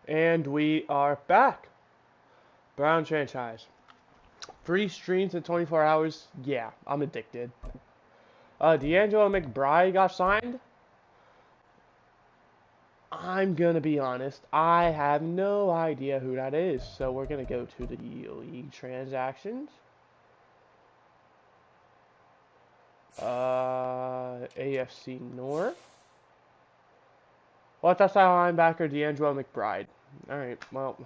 And we are back. Brown franchise. 3 streams in 24 hours. Yeah, I'm addicted. D'Angelo McBride got signed. I'm gonna be honest. I have no idea who that is. So we're gonna go to the league transactions. AFC North. Left outside linebacker D'Angelo McBride. All right. Well.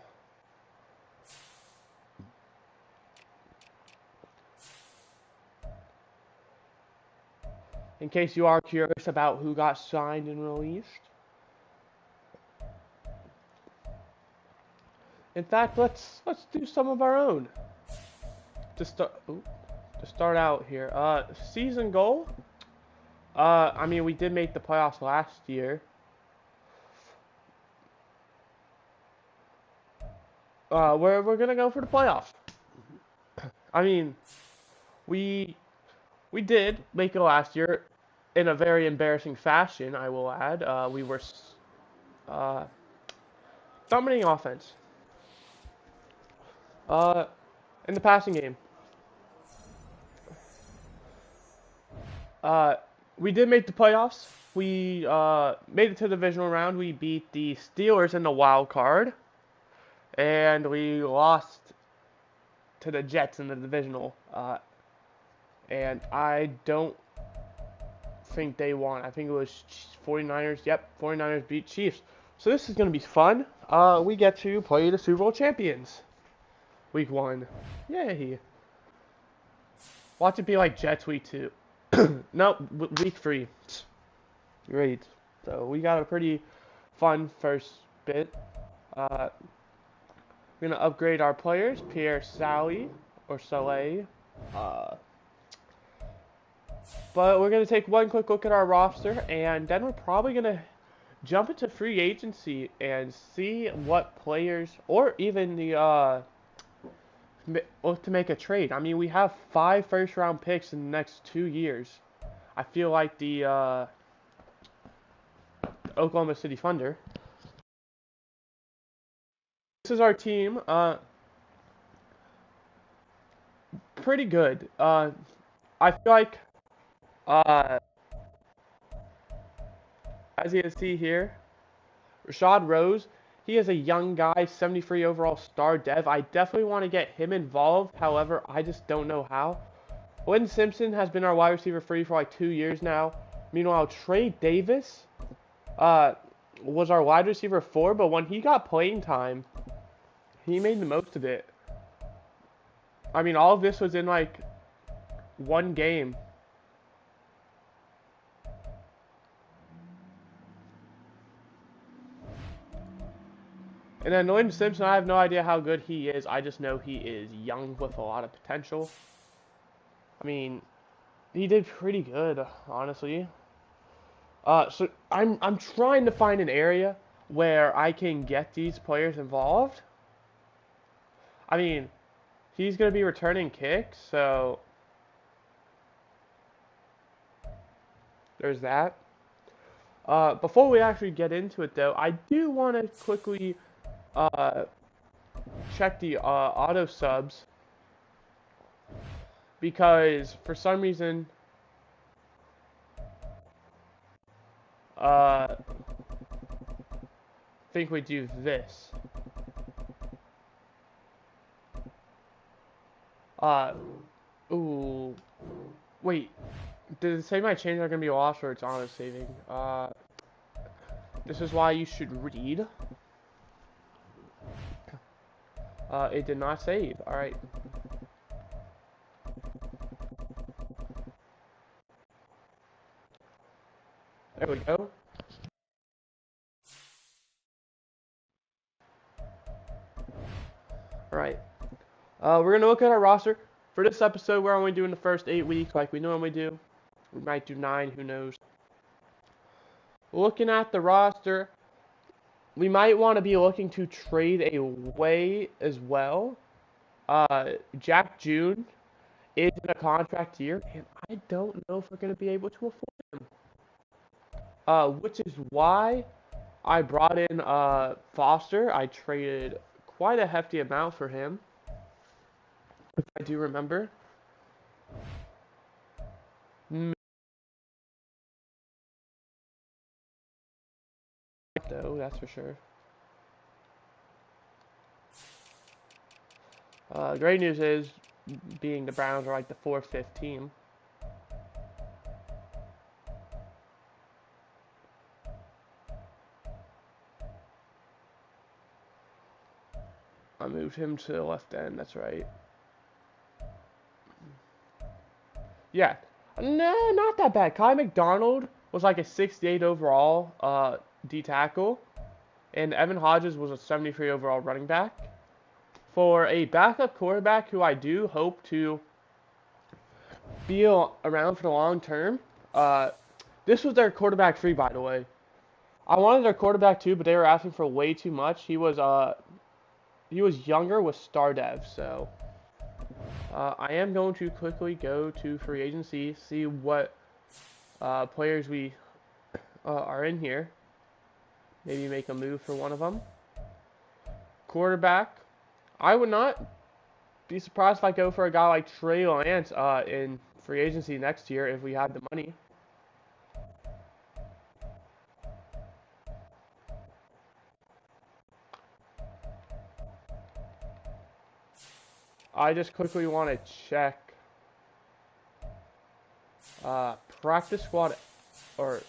In case you are curious about who got signed and released. In fact, let's do some of our own. To start out here. Season goal. I mean, we did make the playoffs last year. We're gonna go for the playoffs. I mean, we we did make it last year in a very embarrassing fashion. I will add. We were uh, dominating offense. Uh, in the passing game. Uh, we did make the playoffs. We made it to the divisional round. We beat the Steelers in the wild card, and we lost to the Jets in the divisional. And I don't think they won. I think it was 49ers. Yep, 49ers beat Chiefs. So this is going to be fun. We get to play the Super Bowl champions. Week 1. Yay. Watch it be like Jets week 2. No, week 3. Great. So we got a pretty fun first bit. We're going to upgrade our players. Pierre Sally, or Soleil. But we're going to take one quick look at our roster, and then we're probably going to jump into free agency and see what players, or even the look to make a trade. I mean, we have 5 first-round picks in the next 2 years. I feel like the Oklahoma City Thunder. This is our team. Pretty good. I feel like, uh, as you can see here, Rashad Rose, he is a young guy, 73 overall star dev. I definitely want to get him involved. However, I just don't know how. Lynn Simpson has been our wide receiver free for like 2 years now. Meanwhile, Trey Davis was our wide receiver 4, but when he got playing time, he made the most of it. I mean, all of this was in like one game. And then Lynn Simpson, I have no idea how good he is. I just know he is young with a lot of potential. I mean, he did pretty good, honestly. So I'm trying to find an area where I can get these players involved. I mean, he's gonna be returning kicks, so there's that. Before we actually get into it, though, I do want to quickly uh, check the auto subs because for some reason I think we do this. Uh, ooh, wait, did it say my changes are gonna be lost or it's auto saving? This is why you should read. It did not save. All right. There we go. All right. We're gonna look at our roster for this episode. We're only doing the first 8 weeks, like we normally do. We might do 9. Who knows? Looking at the roster, we might want to be looking to trade away as well. Jack June is in a contract year, and I don't know if we're going to be able to afford him. Which is why I brought in Foster. I traded quite a hefty amount for him, if I do remember. Though, that's for sure. Great news is, being the Browns are like the 4th, 5th team. I moved him to the left end, that's right. Yeah. No, not that bad. Kai McDonald was like a 68 overall D tackle, and Evan Hodges was a 73 overall running back. For a backup quarterback who I do hope to be around for the long term, this was their quarterback 3, by the way. I wanted their quarterback 2, but they were asking for way too much. He was younger with Star Dev, so I am going to quickly go to free agency, see what players we are in here. Maybe make a move for one of them. Quarterback. I would not be surprised if I go for a guy like Trey Lance in free agency next year if we had the money. I just quickly want to check practice squad, or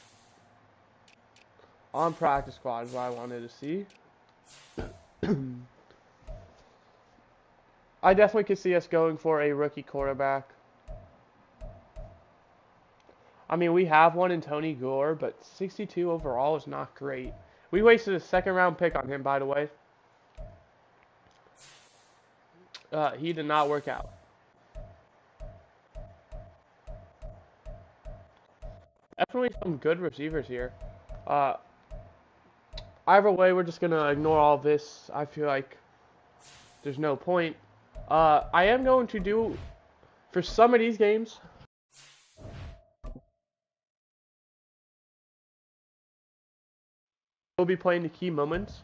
on practice squad is what I wanted to see. I definitely could see us going for a rookie quarterback. I mean, we have one in Tony Gore, but 62 overall is not great. We wasted a 2nd round pick on him, by the way. He did not work out. Definitely some good receivers here. Either way, we're just going to ignore all this. I feel like there's no point. I am going to do, for some of these games, we'll be playing the key moments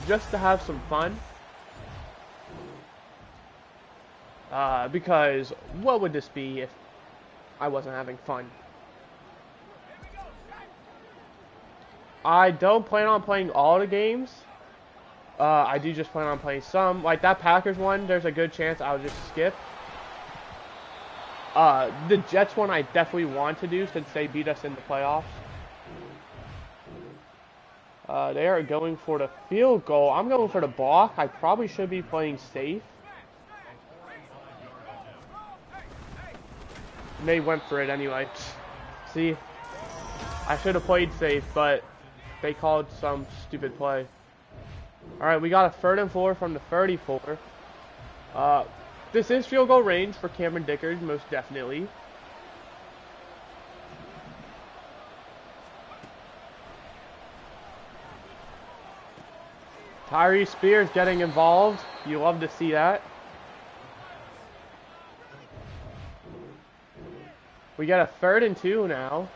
just to have some fun. Because what would this be if I wasn't having fun? I don't plan on playing all the games. I do just plan on playing some. Like that Packers one, there's a good chance I'll just skip. The Jets one I definitely want to do since they beat us in the playoffs. They are going for the field goal. I'm going for the block. I probably should be playing safe. And they went for it anyway. See? I should have played safe, but they called some stupid play. Alright, we got a 3rd and 4 from the 34. This is field goal range for Cameron Dickard, most definitely. Tyree Spears getting involved. You love to see that. We got a 3rd and 2 now.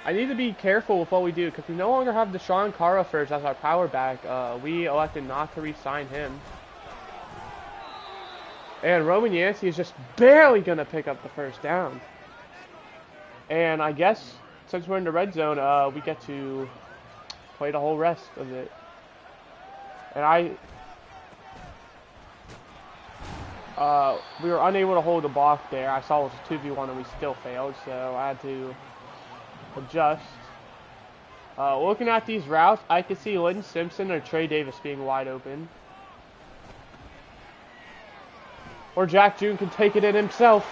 I need to be careful with what we do because we no longer have Deshaun Carafers as our power back. We elected not to re-sign him. And Roman Yancey is just barely going to pick up the 1st down. And I guess since we're in the red zone, we get to play the whole rest of it. And we were unable to hold the block there. I saw it was a 2v1 and we still failed, so I had to adjust. Looking at these routes, I could see Lynn Simpson or Trey Davis being wide open. Or Jack June can take it in himself.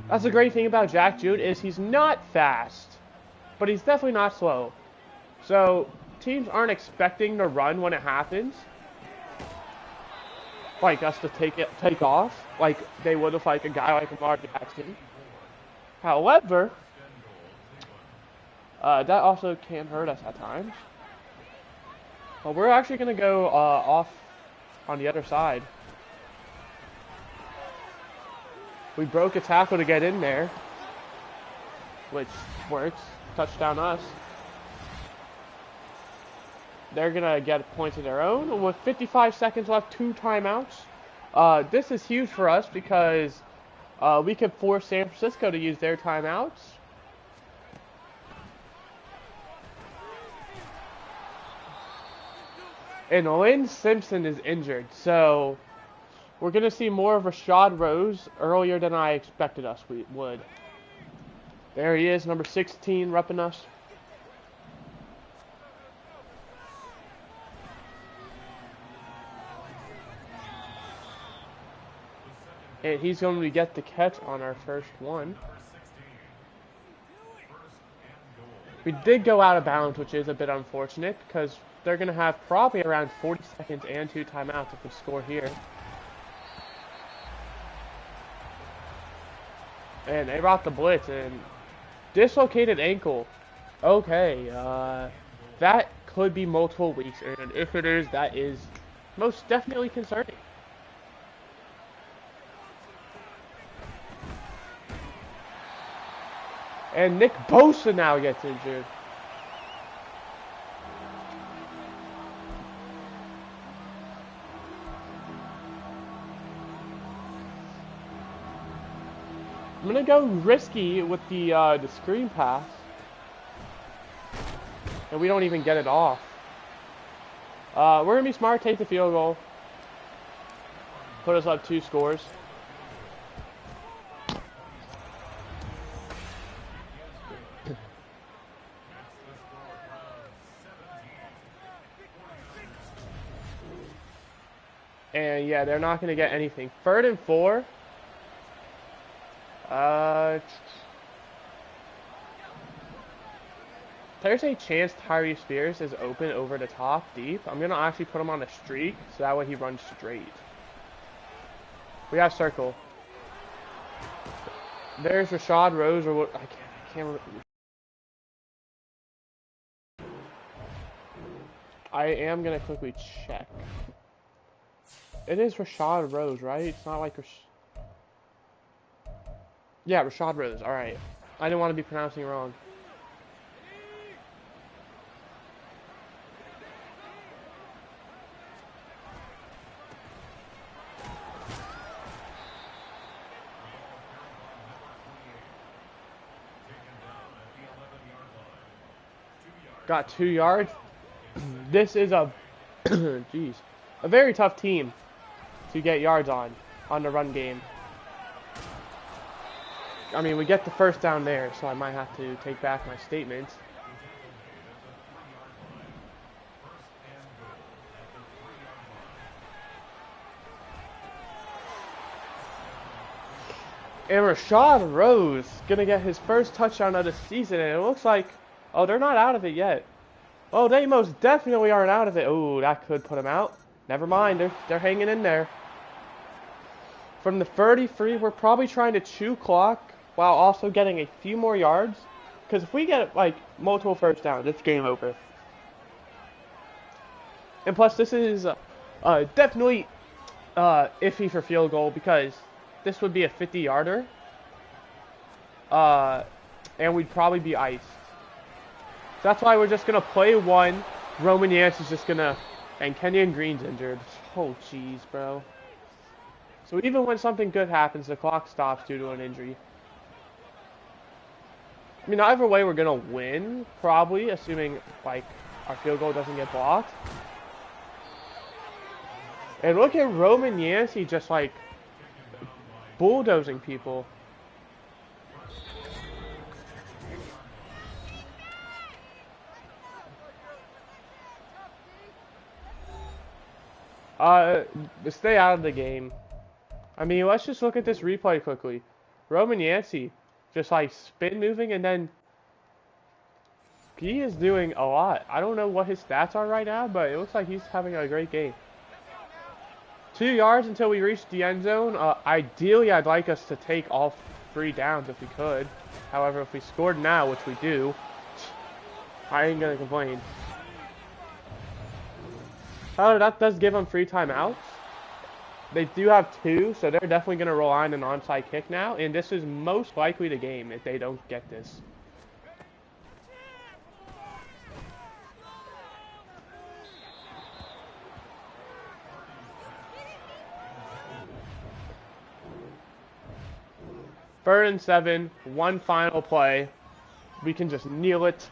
That's the great thing about Jack June is he's not fast, but he's definitely not slow. So teams aren't expecting to run when it happens, like us to take off, like they would with like a guy like Lamar Jackson. However, that also can hurt us at times. But we're actually going to go off on the other side. We broke a tackle to get in there, which works. Touchdown us. They're gonna get points of their own with 55 seconds left, 2 timeouts. This is huge for us because we could force San Francisco to use their timeouts. And Lynn Simpson is injured, so we're going to see more of Rashad Rose earlier than I expected us we would. There he is, number 16, repping us. And he's going to get the catch on our first one. We did go out of bounds, which is a bit unfortunate, because they're going to have probably around 40 seconds and 2 timeouts if we score here. And they rocked the blitz and dislocated ankle. Okay, that could be multiple weeks, and if it is, that is most definitely concerning. And Nick Bosa now gets injured. I'm gonna go risky with the screen pass, and we don't even get it off. We're gonna be smart, take the field goal, put us up 2 scores. And yeah, they're not gonna get anything. 3rd and 4. There's a chance Tyree Spears is open over the top deep. I'm going to actually put him on a streak, so that way he runs straight. We have circle. There's Rashad Rose, or what? I can't remember. I am going to quickly check. It is Rashad Rose, right? It's not like yeah, Rashad Rose. Alright. I didn't want to be pronouncing it wrong. Got 2 yards. This is a jeez, a very tough team to get yards on the run game. I mean, we get the first down there, so I might have to take back my statement. And Rashad Rose gonna get his first touchdown of the season, and it looks like, oh, they're not out of it yet. Oh, they most definitely aren't out of it. Oh, that could put them out. Never mind, they're hanging in there. From the 33, we're probably trying to chew clock while also getting a few more yards. Because if we get, like, multiple first downs, it's game over. And plus, this is definitely iffy for field goal because this would be a 50-yarder. And we'd probably be iced. So that's why we're just going to play one. Roman Yancey's just going to... And Kenyon Green's injured. Oh, jeez, bro. So even when something good happens, the clock stops due to an injury. I mean, either way, we're going to win, probably, assuming, like, our field goal doesn't get blocked. And look at Roman Yancey just, like, bulldozing people. To stay out of the game. I mean, let's just look at this replay quickly. Roman Yancey just like spin moving, and then he is doing a lot. I don't know what his stats are right now, but it looks like he's having a great game. 2 yards until we reach the end zone. Ideally, I'd like us to take all 3 downs if we could. However, if we scored now, which we do, I ain't gonna complain. However, that does give them free timeouts. They do have two, so they're definitely going to rely on an onside kick now, and this is most likely the game if they don't get this. Third and 7, one final play. We can just kneel it.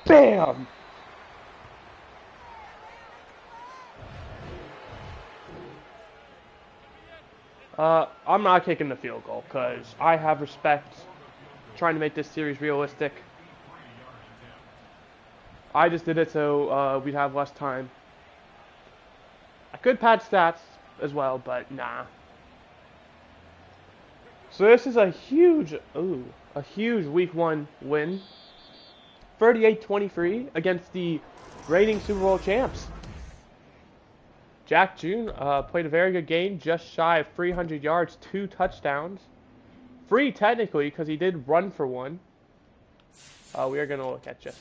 Bam! I'm not kicking the field goal because I have respect trying to make this series realistic. I just did it so we'd have less time. I could pad stats as well, but nah. So this is a huge week 1 win. 38-23 against the reigning Super Bowl champs. Jack June played a very good game, just shy of 300 yards, 2 touchdowns. Free technically because he did run for one. We are going to look at just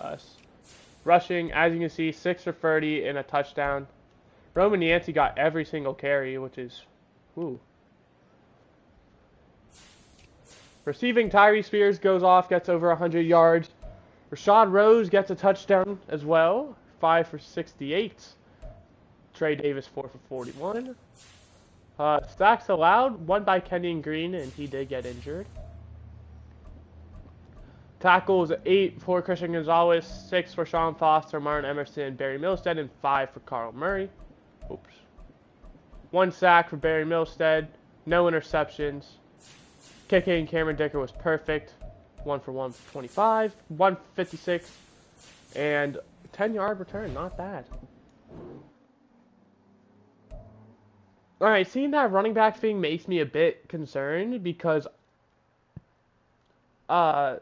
us. Rushing, as you can see, 6 for 30 and a touchdown. Roman Yancey got every single carry, which is, whoo. Receiving, Tyree Spears goes off, gets over 100 yards. Rashad Rose gets a touchdown as well, 5 for 68. Trey Davis, 4 for 41. Sacks allowed, 1 by Kenyon Green, and he did get injured. Tackles, 8 for Christian Gonzalez, 6 for Sean Foster, Martin Emerson, Barry Milstead, and 5 for Carl Murray. Oops. 1 sack for Barry Milstead, no interceptions. Kicking, Cameron Dicker was perfect. 1 for 1 for 25, 156, and 10-yard return, not bad. Alright, seeing that running back thing makes me a bit concerned because Deshaun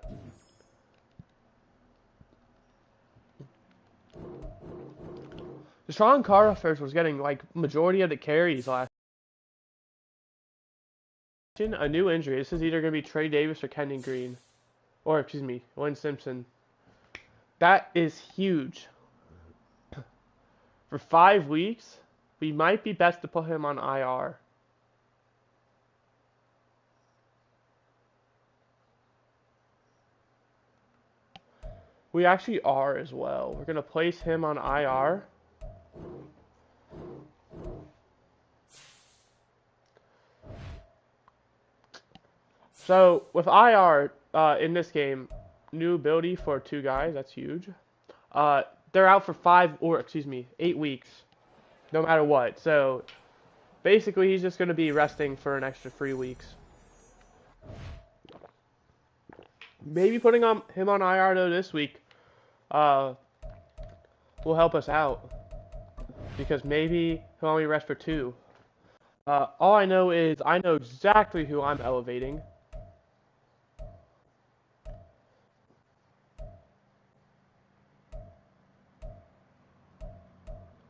Carter was getting like majority of the carries last. A new injury. This is either going to be Trey Davis or Kenyon Green. Or, excuse me, Lynn Simpson. That is huge. For 5 weeks, we might be best to put him on IR. We actually are as well. We're going to place him on IR. So, with IR in this game, new ability for 2 guys, that's huge. They're out for 8 weeks, no matter what. So, basically, he's just going to be resting for an extra 3 weeks. Maybe putting him on IR, though, this week will help us out. Because maybe he'll only rest for 2. All I know is I know exactly who I'm elevating.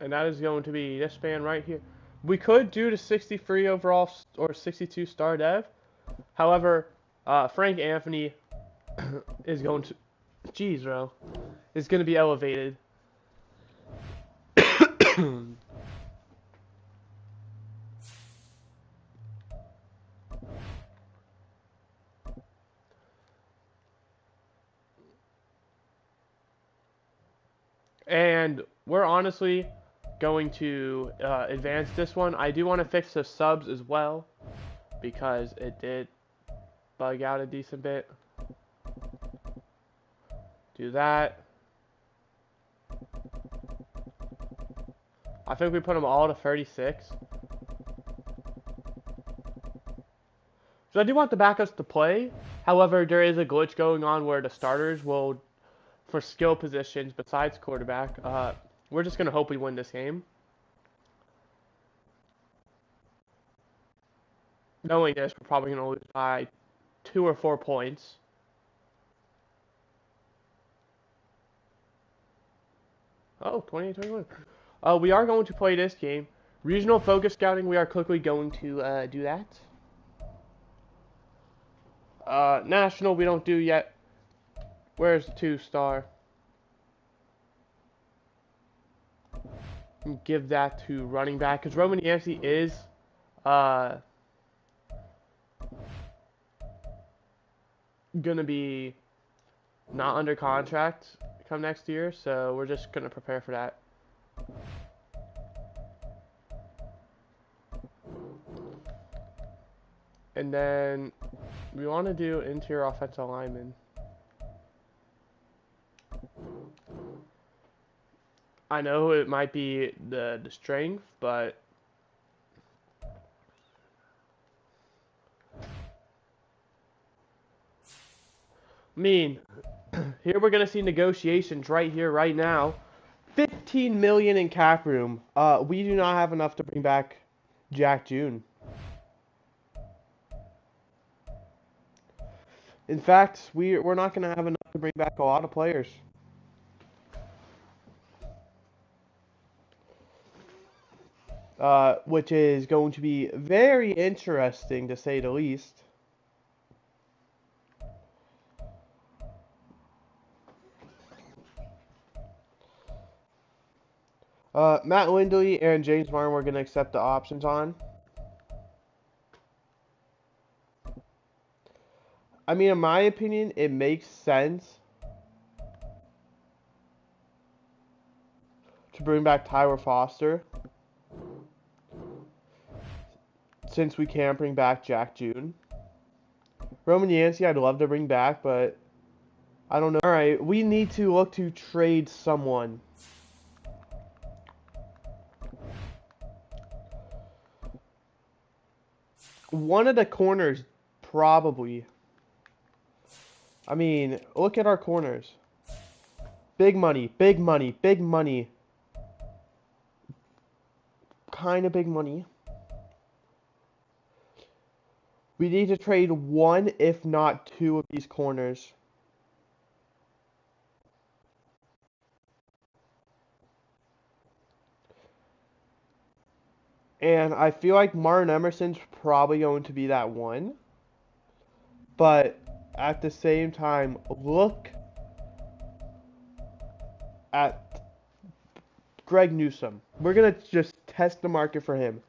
And that is going to be this man right here. We could do the 63 overall or 62 star dev. However, Frank Anthony is going to... Jeez, bro. Is going to be elevated. And we're honestly going to advance this one. I do want to fix the subs as well because it did bug out a decent bit. Do that. I think we put them all to 36. So I do want the backups to play. However, there is a glitch going on where the starters will, for skill positions besides quarterback, we're just going to hope we win this game. Knowing this, we're probably going to lose by 2 or 4 points. Oh, 28-21. We are going to play this game. Regional focus scouting, we are quickly going to do that. National, we don't do yet. Where's the 2-star? give that to running back because Roman Yancey is uh, gonna be not under contract come next year, so we're just gonna prepare for that. And then we want to do interior offensive lineman. I know it might be the strength, but I mean, here we're gonna see negotiations right here, right now. 15 million in cap room. We do not have enough to bring back Jack June. In fact, we're not gonna have enough to bring back a lot of players. Which is going to be very interesting to say the least. Matt Lindley and James Martin we're going to accept the options on. I mean, in my opinion, it makes sense to bring back Tyler Foster since we can't bring back Jack June. Roman Yancey I'd love to bring back, but I don't know. Alright, we need to look to trade someone. One of the corners, probably. I mean, look at our corners. Big money, big money, big money. Kind of big money. We need to trade one, if not two, of these corners. And I feel like Martin Emerson's probably going to be that one. But at the same time, look at Greg Newsome. We're going to just test the market for him.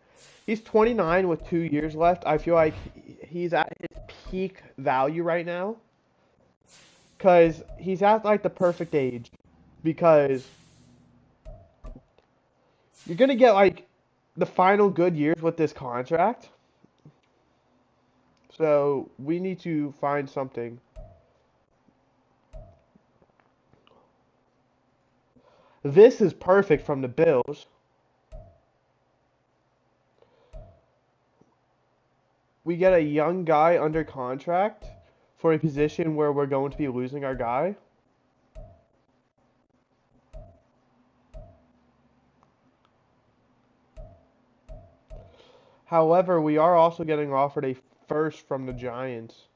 He's 29 with 2 years left. I feel like he's at his peak value right now. Because he's at like the perfect age. Because you're going to get like the final good years with this contract. So we need to find something. This is perfect from the Bills. We get a young guy under contract for a position where we're going to be losing our guy. However, we are also getting offered a first from the Giants.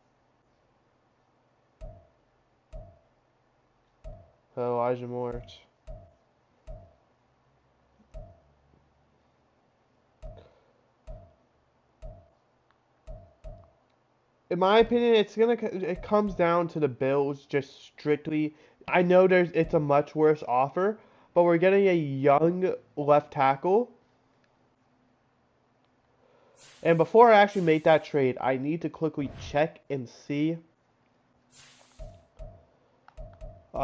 Elijah Morris. In my opinion, it comes down to the Bills just strictly. I know it's a much worse offer, but we're getting a young left tackle. And before I actually make that trade, I need to quickly check and see. His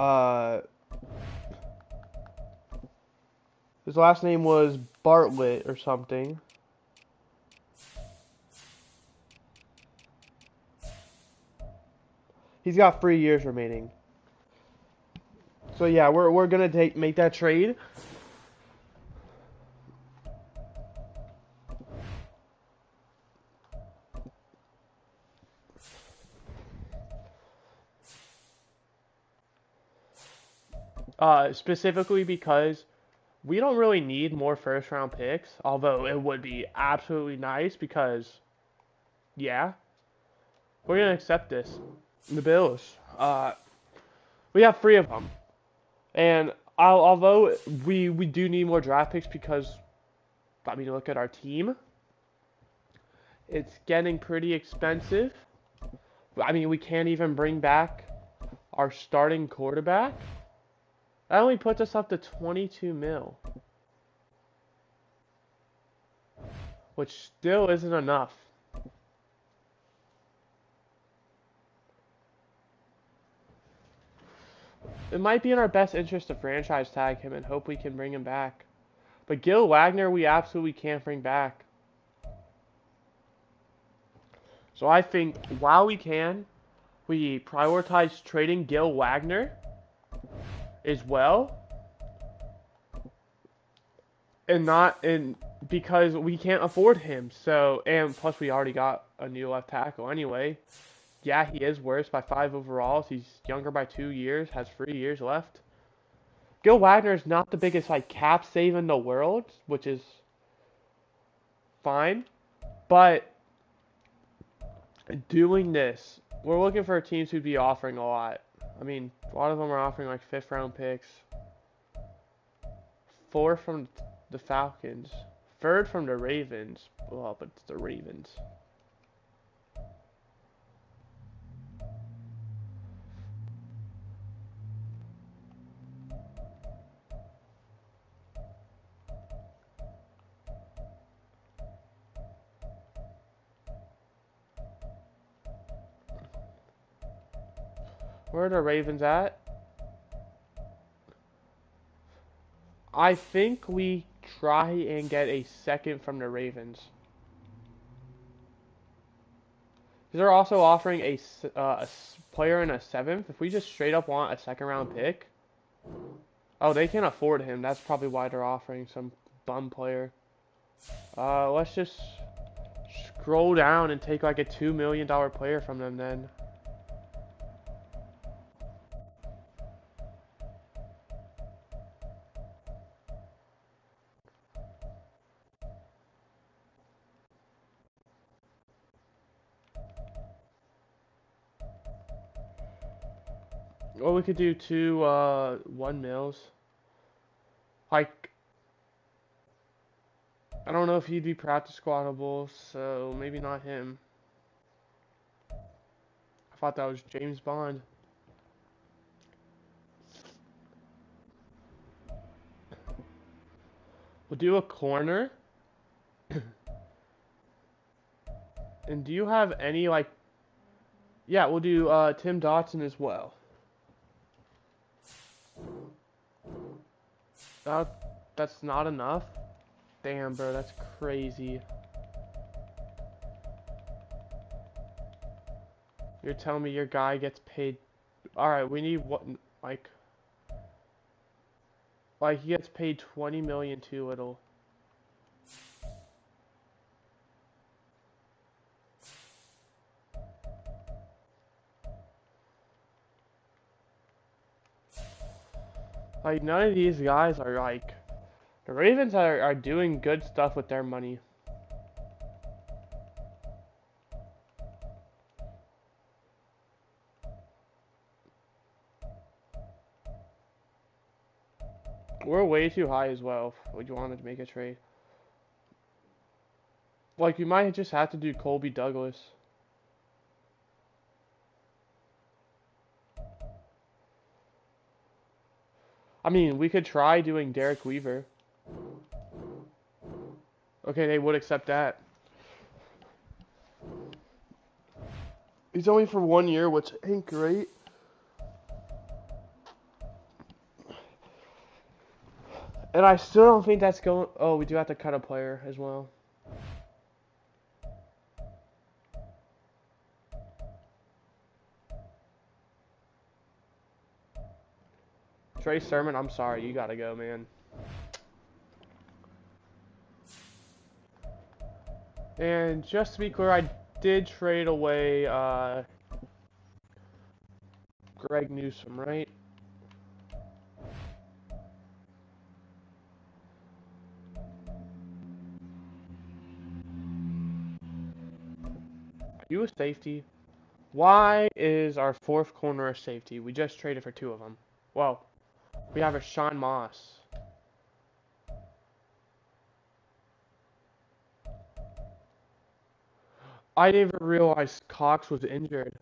last name was Bartlett or something. He's got 3 years remaining. So yeah, we're gonna make that trade. Specifically because we don't really need more first round picks, although it would be absolutely nice because, yeah, we're gonna accept this. The Bills. We have 3 of them, and although we do need more draft picks because, I mean, look at our team. It's getting pretty expensive. I mean, we can't even bring back our starting quarterback. That only puts us up to 22 mil. which still isn't enough. It might be in our best interest to franchise tag him and hope we can bring him back. But Gil Wagner, we absolutely can't bring back. So I think while we can, we prioritize trading Gil Wagner as well. And because we can't afford him. So, and plus we already got a new left tackle anyway. Yeah, he is worse by 5 overalls. He's younger by 2 years, has 3 years left. Gil Wagner is not the biggest like cap save in the world, which is fine. But doing this, we're looking for teams who'd be offering a lot. I mean, a lot of them are offering like 5th round picks. 4 from the Falcons. 3rd from the Ravens. Well, but it's the Ravens. Where are the Ravens at? I think we try and get a 2nd from the Ravens. They're also offering a player in a 7th. If we just straight up want a 2nd round pick. Oh, they can't afford him. That's probably why they're offering some bum player. Let's just scroll down and take like a $2 million player from them then. Or we could do 1 mils. Like, I don't know if he'd be practice squattable, so maybe not him. I thought that was James Bond. We'll do a corner. And do you have any, like... Yeah, we'll do Tim Dotson as well. That's not enough? Damn, bro, that's crazy. You're telling me your guy gets paid... Alright, we need what, like he gets paid 20 million too little. Like, none of these guys are like... The Ravens are doing good stuff with their money. We're way too high as well if you wanted to make a trade. Like, we might just have to do Colby Douglas. I mean, we could try doing Derek Weaver. Okay, they would accept that. He's only for 1 year, which ain't great. And I still don't think that's going... Oh, we do have to cut a player as well. Trey Sermon, I'm sorry, you gotta go, man. And just to be clear, I did trade away Greg Newsome, right? Are you a safety? Why is our 4th corner a safety? We just traded for 2 of them. Well, we have a Sean Moss. I didn't even realize Cox was injured.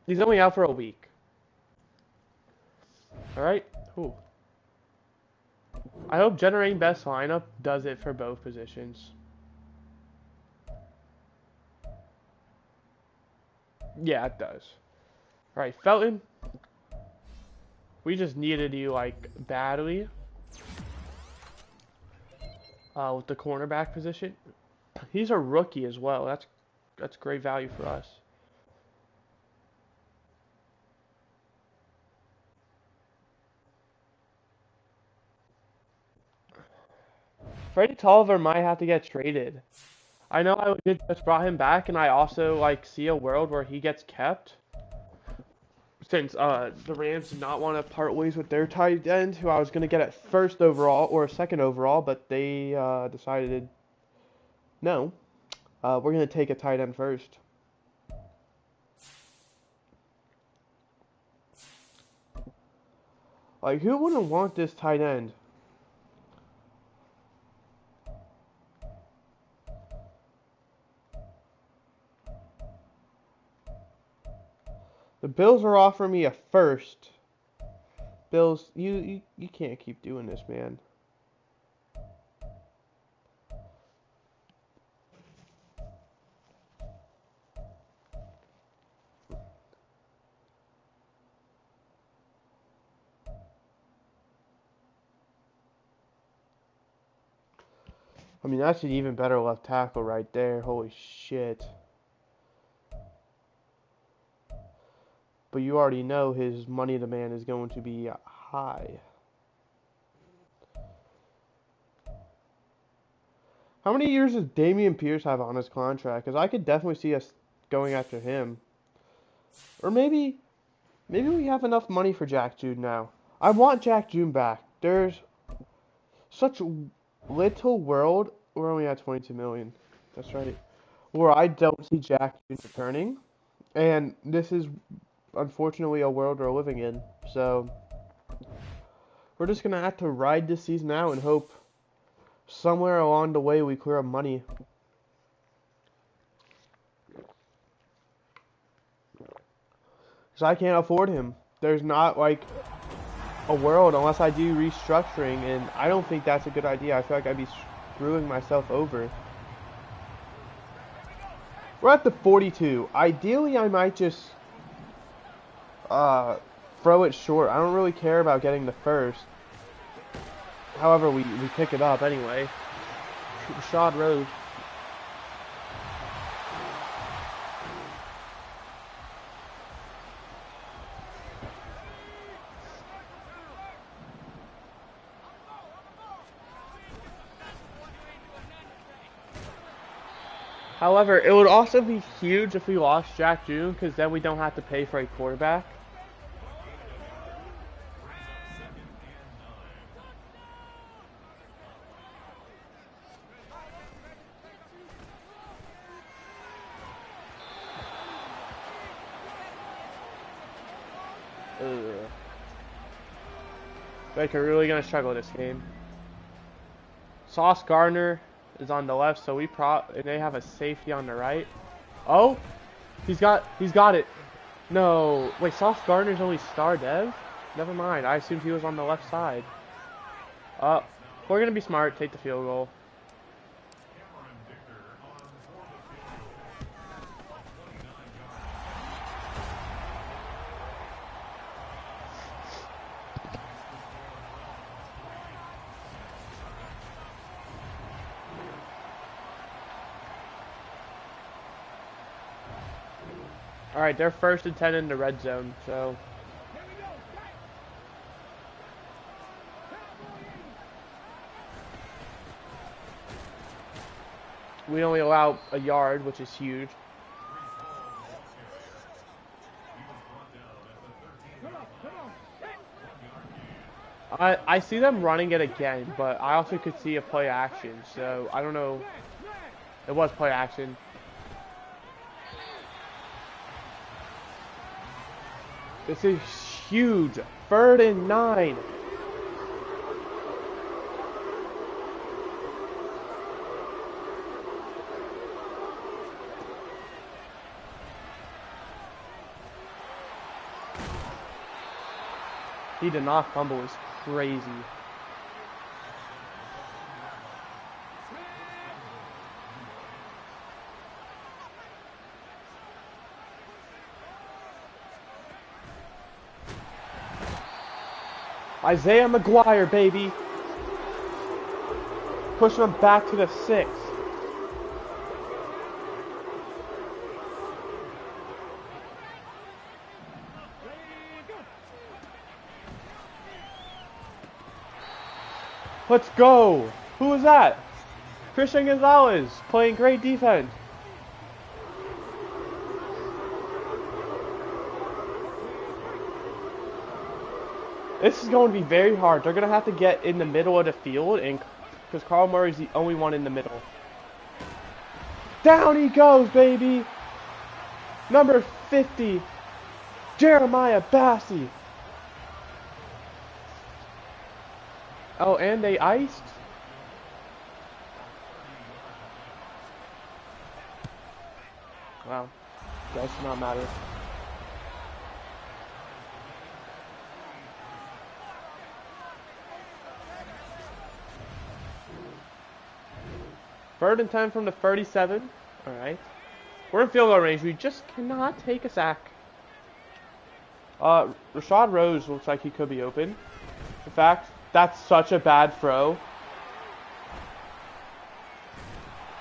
He's only out for a week. Alright? Ooh. I hope generating best lineup does it for both positions. Yeah, it does. All right, Felton. We just needed you like badly with the cornerback position. He's a rookie as well. That's great value for us. Freddie Tolliver might have to get traded. I know I just brought him back, and I also like see a world where he gets kept. Since the Rams did not want to part ways with their tight end, who I was going to get at first overall or second overall, but they decided no, we're going to take a tight end first. Like, who wouldn't want this tight end? The Bills are offering me a first. Bills, you can't keep doing this, man. I mean, that's an even better left tackle right there. Holy shit. But you already know his money demand is going to be high. How many years does Dameon Pierce have on his contract? Because I could definitely see us going after him. Or maybe we have enough money for Jack Jude now. I want Jack Jude back. There's such little world. We're only at 22 million. That's right. Where I don't see Jack Jude returning. And this is unfortunately a world we're living in. So we're just going to have to ride this season out and hope somewhere along the way we clear up money. Because I can't afford him. There's not like a world unless I do restructuring, and I don't think that's a good idea. I feel like I'd be screwing myself over. We're at the 42. Ideally, I might just throw it short. I don't really care about getting the first. However, we pick it up anyway. Rashad Rose. However, it would also be huge if we lost Jack June, because then we don't have to pay for a quarterback. Baker really gonna struggle this game. Sauce Gardner is on the left, so they have a safety on the right. Oh, he's got it. No, wait, Sauce Gardner's only star dev? Never mind. I assumed he was on the left side. We're gonna be smart. Take the field goal. All right, they're 1st and 10 in the red zone, so. We only allow a yard, which is huge. I see them running it again, but I also could see a play action, so I don't know. It was play action. This is huge. 3rd and 9. He did not fumble. It's crazy. Isaiah McGuire, baby. Pushing him back to the 6. Let's go. Who was that? Christian Gonzalez playing great defense. This is going to be very hard. They're going to have to get in the middle of the field, and because Carl Murray's the only one in the middle. Down he goes, baby. Number 50, Jeremiah Bassey. Oh, and they iced? Wow. Does not matter. Third and 10 from the 37. Alright. We're in field goal range. We just cannot take a sack. Rashad Rose looks like he could be open. In fact, that's such a bad throw.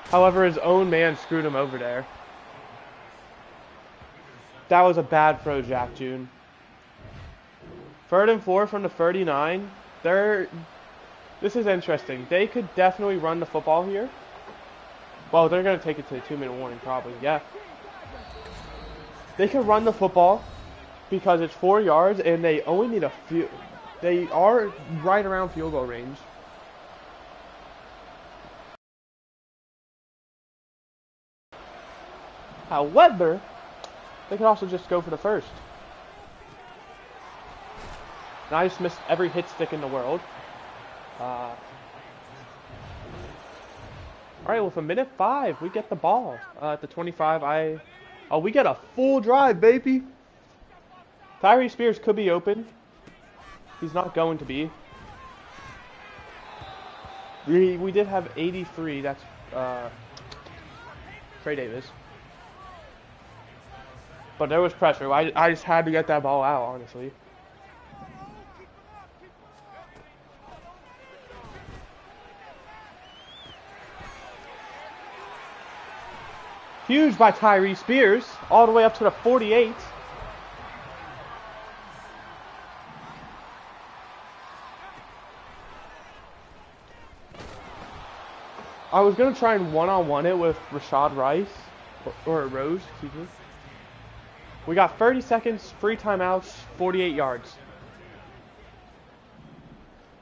However, his own man screwed him over there. That was a bad throw, Jack June. Third and 4 from the 39. This is interesting. They could definitely run the football here. Well, they're going to take it to the 2-minute warning, probably. Yeah. They can run the football because it's 4 yards, and they only need a few. They are right around field goal range. However, they could also just go for the first. And I just missed every hit stick in the world. Alright, with a minute 5, we get the ball. At the 25, we get a full drive, baby. Tyree Spears could be open. He's not going to be. We did have 83. That's Trey Davis. But there was pressure. I just had to get that ball out, honestly. Huge by Tyree Spears, all the way up to the 48. I was going to try and one-on-one it with Rashad Rice, or Rose, excuse me. We got 30 seconds, 3 timeouts, 48 yards.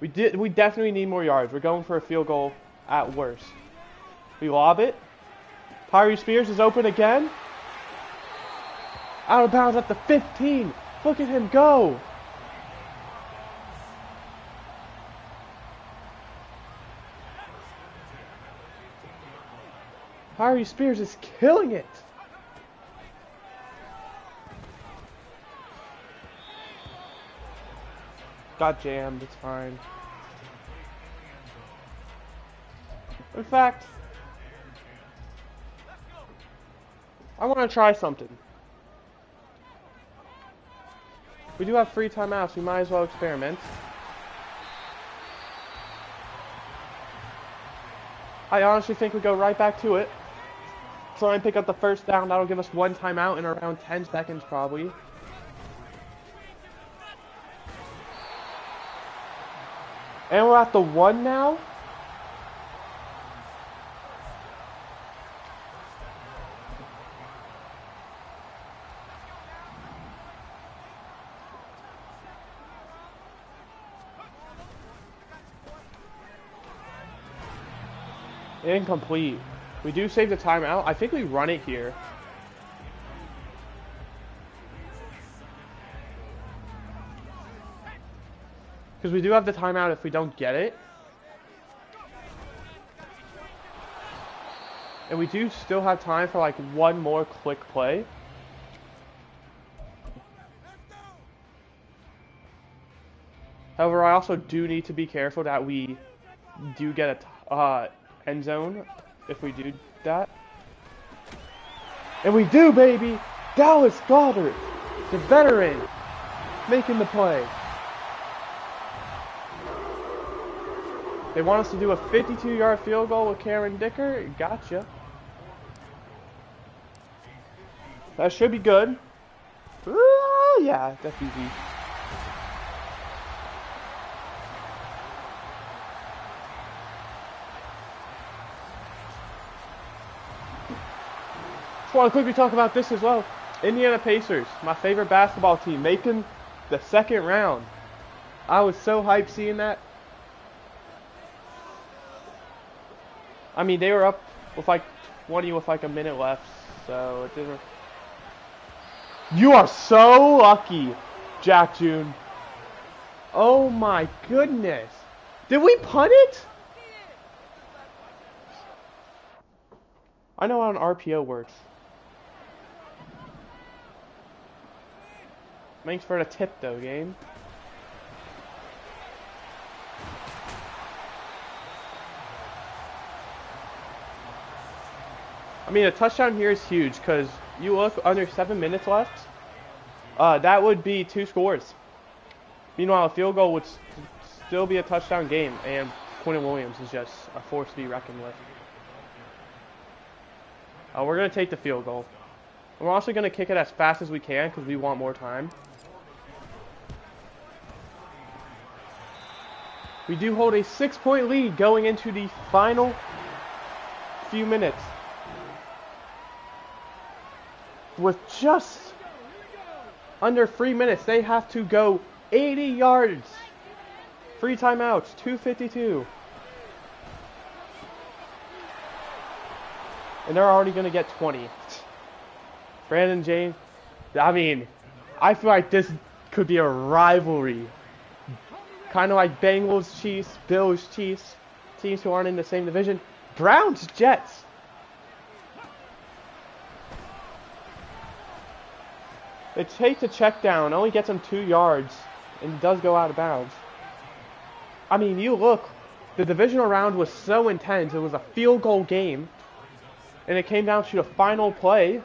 We definitely need more yards. We're going for a field goal at worst. We lob it. Tyree Spears is open again. Out of bounds at the 15. Look at him go. Tyree Spears is killing it. Got jammed, it's fine. In fact, I want to try something. We do have free timeouts, we might as well experiment. I honestly think we go right back to it. Try and pick up the first down, that'll give us 1 timeout in around 10 seconds probably. And we're at the 1 now. Incomplete. We do save the timeout. I think we run it here. Because we do have the timeout if we don't get it. And we do still have time for like 1 more quick play. However, I also do need to be careful that we do get a end zone if we do that. And we do, baby! Dallas Goedert, the veteran, making the play. They want us to do a 52-yard field goal with Cameron Dicker. Gotcha. That should be good. Ooh, yeah, that's easy. Just want to quickly talk about this as well. Indiana Pacers, my favorite basketball team, making the second round. I was so hyped seeing that. I mean, they were up with like 20 with like a minute left, so it didn't. You are so lucky, Jack June. Oh my goodness. Did we punt it? I know how an RPO works. Thanks for the tip though, game. I mean, a touchdown here is huge because you look under 7 minutes left. That would be 2 scores. Meanwhile, a field goal would still be a touchdown game, and Quinnen Williams is just a force to be reckoned with. We're going to take the field goal. We're also going to kick it as fast as we can because we want more time. We do hold a 6-point lead going into the final few minutes. With just under 3 minutes, they have to go 80 yards. 3 timeouts, 2:52. And they're already going to get 20. Brandon James, I mean, I feel like this could be a rivalry. Kind of like Bengals, Chiefs, Bills, Chiefs, teams who aren't in the same division. Browns, Jets. They take the check down, only gets him 2 yards, and does go out of bounds. I mean, you look, the divisional round was so intense, it was a field goal game, and it came down to the final play.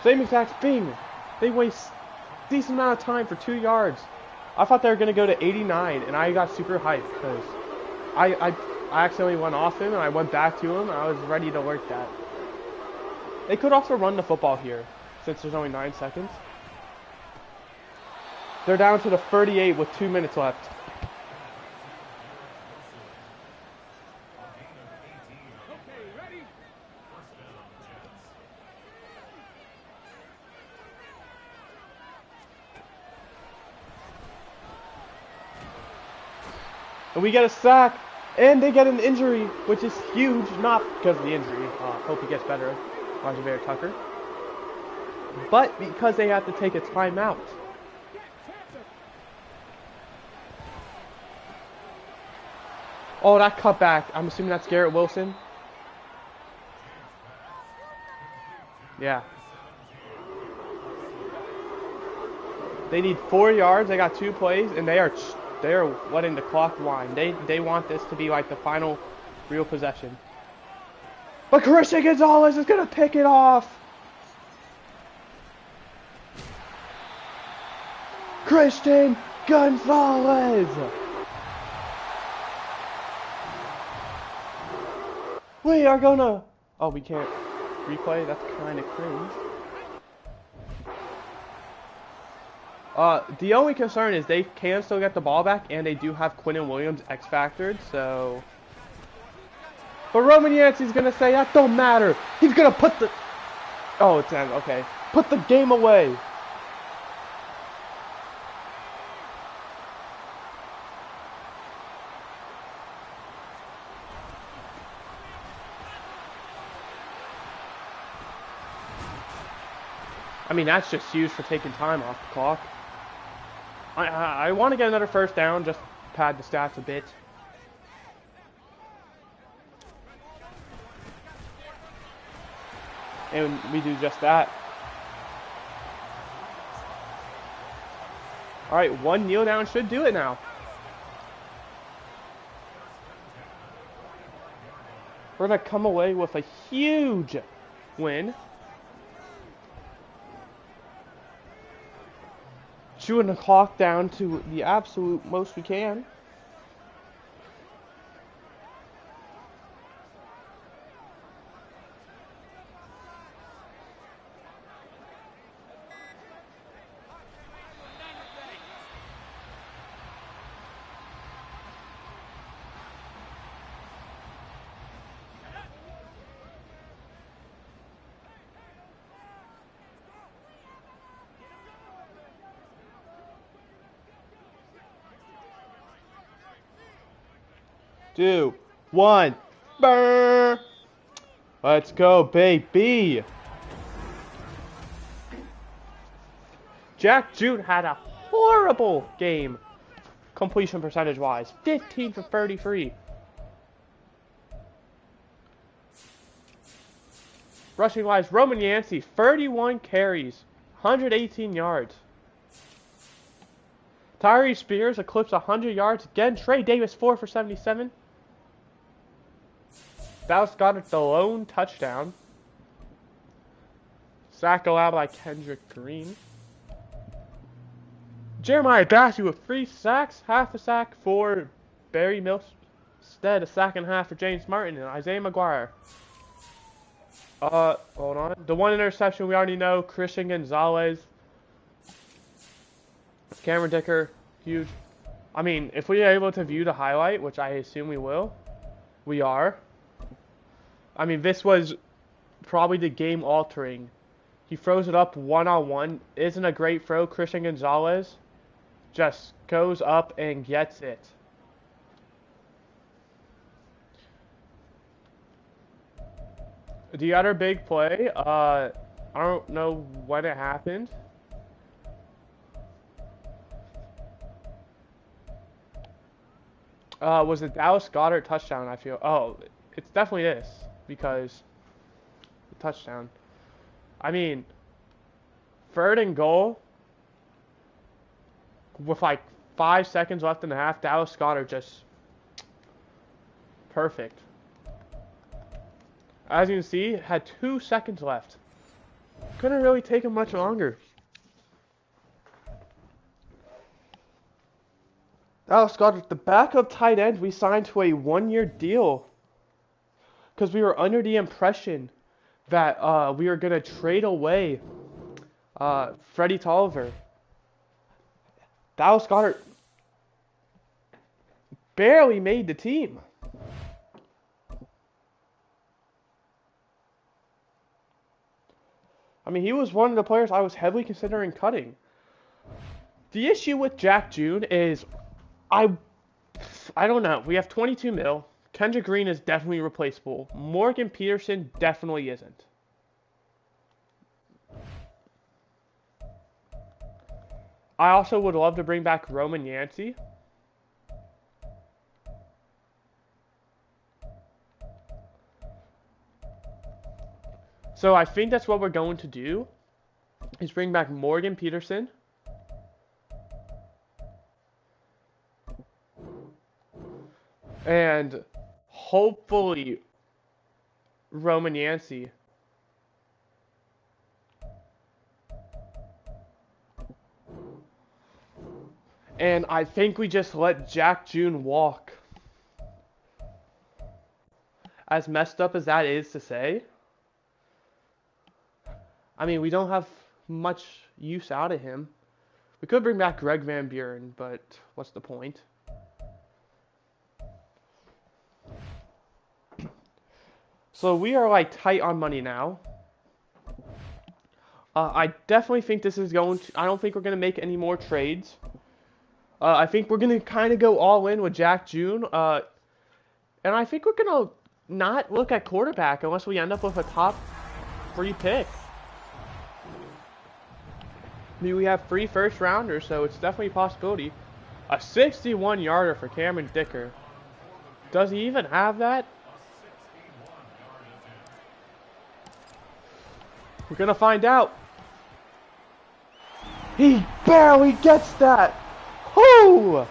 Same exact thing. They waste a decent amount of time for 2 yards. I thought they were going to go to 89, and I got super hyped because I accidentally went off him, and I went back to him, and I was ready to work that. They could also run the football here, since there's only 9 seconds. They're down to the 38 with 2 minutes left. And we get a sack, and they get an injury, which is huge, not because of the injury. Hope he gets better, Elijah Vera Tucker. But because they have to take a timeout. Oh, that cutback. I'm assuming that's Garrett Wilson. Yeah. They need 4 yards. They got 2 plays, and they are letting the clock wind. They want this to be like the final real possession. But Christian Gonzalez is going to pick it off. Christian Gonzalez. We are going to... Oh, we can't replay? That's kind of cringe. The only concern is they can still get the ball back, and they do have Quinnen Williams X-factored, so... But Roman Yancey's gonna say, that don't matter. He's gonna put the... Oh, it's end. Okay. Put the game away. I mean, that's just huge for taking time off the clock. I want to get another first down, just pad the stats a bit. And we do just that. Alright, 1 kneel down should do it now. We're going to come away with a huge win. chewing the clock down to the absolute most we can. Two, one, burn! Let's go, baby! Jack June had a horrible game, completion percentage-wise. 15 for 33. Rushing-wise, Roman Yancey, 31 carries, 118 yards. Tyree Spears eclipsed 100 yards. Again, Trey Davis, 4 for 77. Dallas Goedert, the lone touchdown. Sack allowed by Kendrick Green. Jeremiah Dassey with 3 sacks, half a sack for Barry Milstead, a sack and a half for James Martin, and Isaiah McGuire. Hold on. The one interception we already know, Christian Gonzalez. Cameron Dicker, huge. I mean, if we are able to view the highlight, which I assume we will, we are. I mean, this was probably the game altering. He throws it up one-on-one. Isn't a great throw. Christian Gonzalez just goes up and gets it. The other big play, I don't know when it happened. Was the Dallas Goedert touchdown, I feel. Oh, it's definitely this, because the touchdown. I mean, 3rd and goal, with like 5 seconds left in the half, Dallas Goedert just perfect. As you can see, had 2 seconds left. Couldn't really take him much longer. Dallas Goedert, the backup tight end, we signed to a 1-year deal. Because we were under the impression that we were going to trade away Freddie Tolliver. Dallas Goedert barely made the team. I mean, he was one of the players I was heavily considering cutting. The issue with Jack June is, I don't know. We have 22 mil. Kendrick Green is definitely replaceable. Morgan Peterson definitely isn't. I also would love to bring back Roman Yancey. So I think that's what we're going to do, is bring back Morgan Peterson. And hopefully Roman Yancey. And I think we just let Jack June walk. As messed up as that is to say. I mean, we don't have much use out of him. We could bring back Greg Van Buren, but what's the point? So we are like tight on money now. I definitely think this is going to... I don't think we're going to make any more trades. I think we're going to kind of go all in with Jack June. And I think we're going to not look at quarterback unless we end up with a top 3 pick. I mean, we have 3 first rounders, so it's definitely a possibility. A 61-yarder for Cameron Dicker. Does he even have that? We're gonna find out. He barely gets that. Whoo!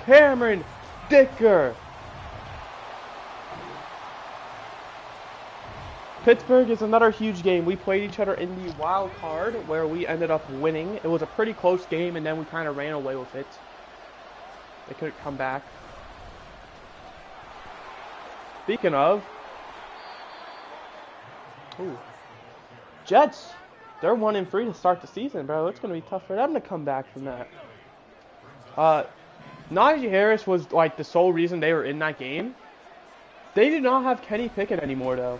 Cameron Dicker. Pittsburgh is another huge game. We played each other in the wild card where we ended up winning. It was a pretty close game, and then we kind of ran away with it. They couldn't come back. Speaking of, ooh, Jets, they're 1-3 to start the season, bro. It's gonna be tough for them to come back from that. Najee Harris was like the sole reason they were in that game. They do not have Kenny Pickett anymore, though.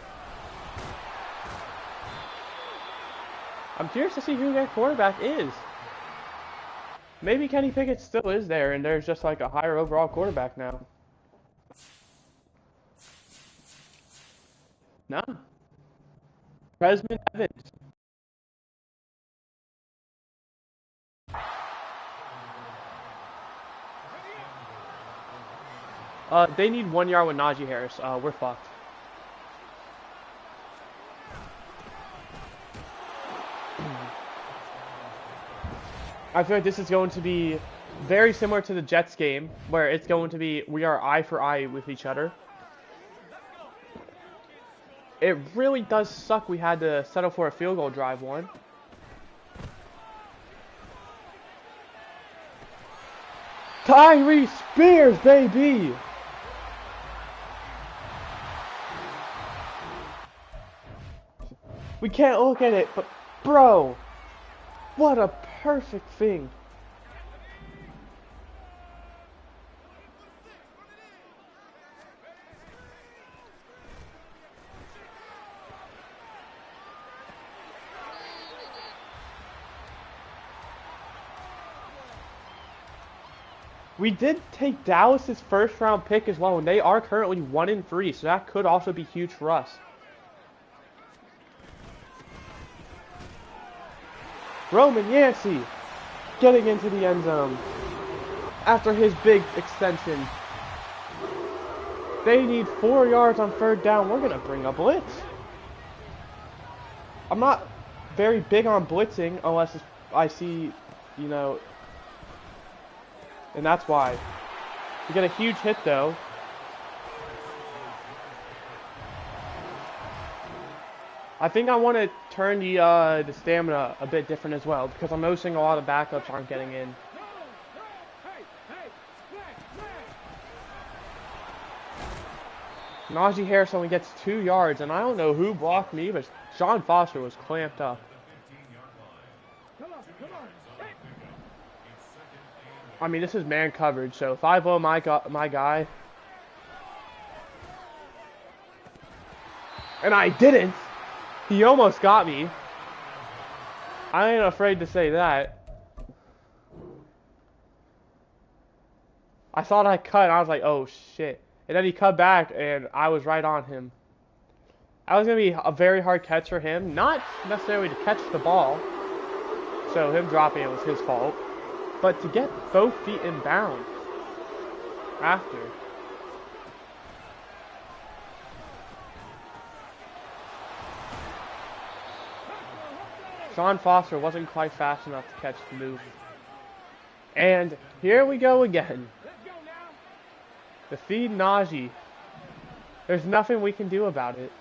I'm curious to see who their quarterback is. Maybe Kenny Pickett still is there, and there's just like a higher overall quarterback now. No. Presman Evans. They need 1 yard with Najee Harris. We're fucked. I feel like this is going to be very similar to the Jets game, where it's going to be we are eye for eye with each other. It really does suck we had to settle for a field goal drive one. Tyree Spears, baby! We can't look at it, but bro, what a perfect thing. We did take Dallas's first round pick as well, and they are currently 1-3, so that could also be huge for us. Roman Yancey getting into the end zone after his big extension. They need 4 yards on 3rd down. We're going to bring a blitz. I'm not very big on blitzing unless I see, you know, and that's why. We get a huge hit though. I think I want to turn the stamina a bit different as well, because I'm noticing a lot of backups aren't getting in. Najee Harris only gets 2 yards, and I don't know who blocked me, but John Foster was clamped up. I mean, this is man coverage, so if I blow my guy, and I didn't, he almost got me. I ain't afraid to say that. I saw that cut, and I was like, oh shit. And then he cut back, and I was right on him. That was going to be a very hard catch for him. Not necessarily to catch the ball, so him dropping it was his fault. But to get both feet in bounds after. Sean Foster wasn't quite fast enough to catch the move. And here we go again. The feed Najee. There's nothing we can do about it.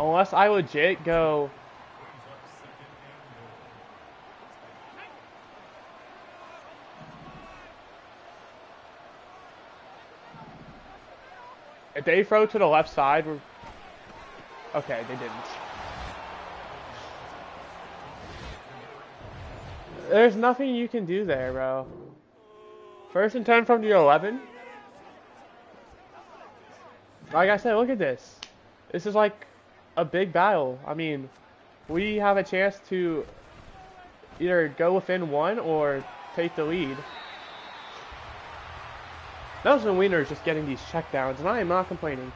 Unless I legit go... If they throw to the left side, we're... Okay, they didn't. There's nothing you can do there, bro. 1st and 10 from the 11. Like I said, look at this. This is like a big battle. I mean, we have a chance to either go within 1 or take the lead. Nelson Weiner is just getting these checkdowns, and I am not complaining.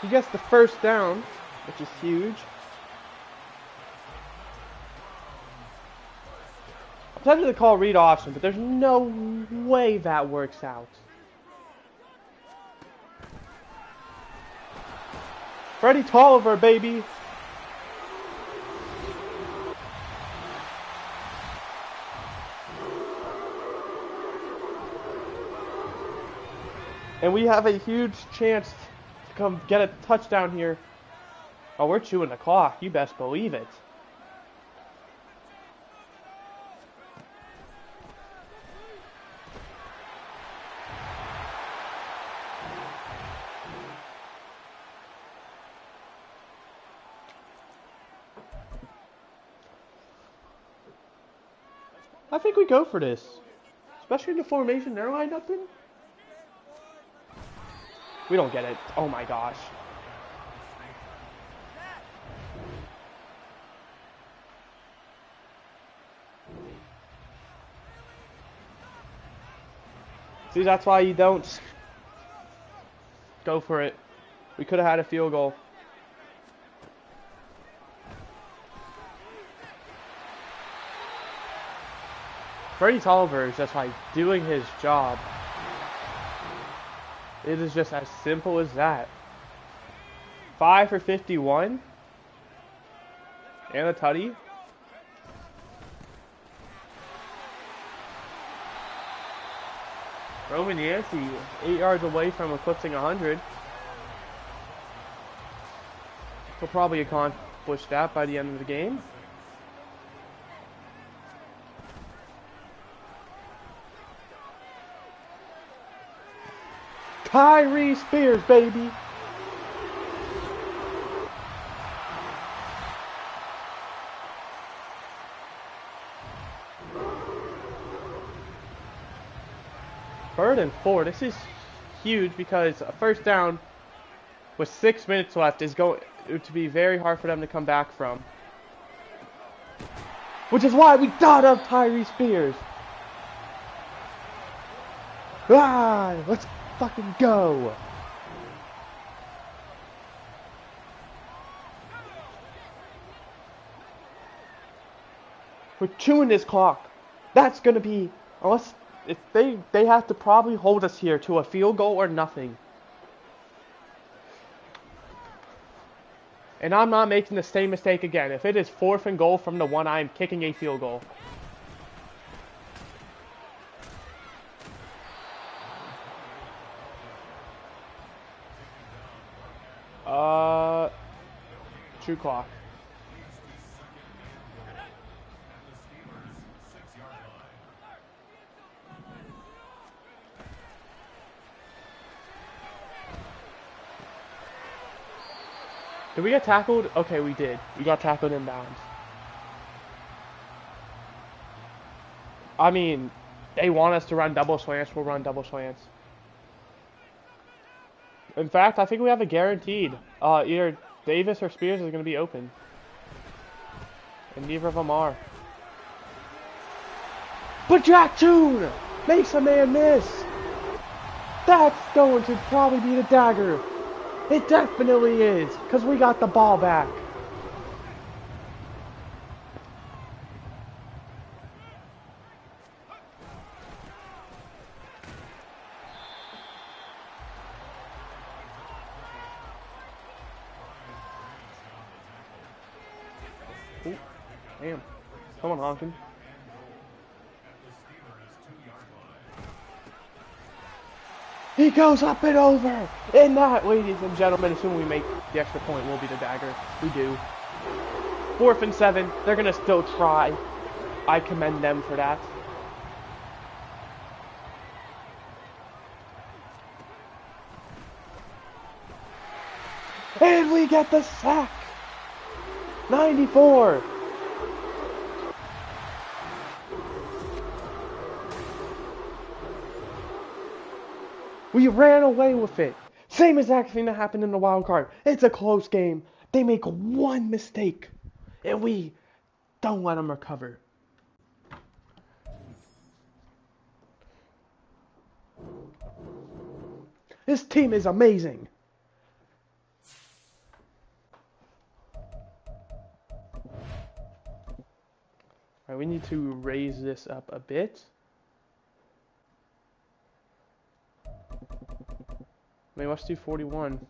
He gets the 1st down, which is huge. I'm tempted to call read option, but there's no way that works out. Freddie Tolliver, baby. And we have a huge chance to come get a touchdown here. Oh, we're chewing the clock. You best believe it. I think we go for this. Especially in the formation they're lined up in. We don't get it. Oh my gosh. See, that's why you don't go for it. We could have had a field goal. Freddie Tolliver is just like doing his job. It is just as simple as that. 5 for 51. And a tutty. Roman Yancey, 8 yards away from eclipsing 100. He'll probably accomplish that by the end of the game. Tyree Spears, baby. Third and 4. This is huge because a first down with 6 minutes left is going to be very hard for them to come back from. Which is why we dot up Tyree Spears. Let's fucking go. We're chewing this clock. That's gonna be, unless if they have to probably hold us here to a field goal or nothing. And I'm not making the same mistake again. If it is 4th and goal from the 1, I am kicking a field goal. True clock. Did we get tackled? Okay, we did. We got tackled in bounds. I mean, they want us to run double slants, we'll run double slants. In fact, I think we have a guaranteed. Either Davis or Spears is going to be open. And neither of them are. But Jack Toon makes a man miss. That's going to probably be the dagger. It definitely is, because we got the ball back. Ooh, damn. Someone honking. He goes up and over! And that, ladies and gentlemen, assuming we make the extra point, will be the dagger. We do. 4th and 7. They're going to still try. I commend them for that. And we get the sack! 94! We ran away with it. Same exact thing that happened in the wild card. It's a close game. They make one mistake, and we don't let them recover. This team is amazing. All right, we need to raise this up a bit. I mean, let's do 41.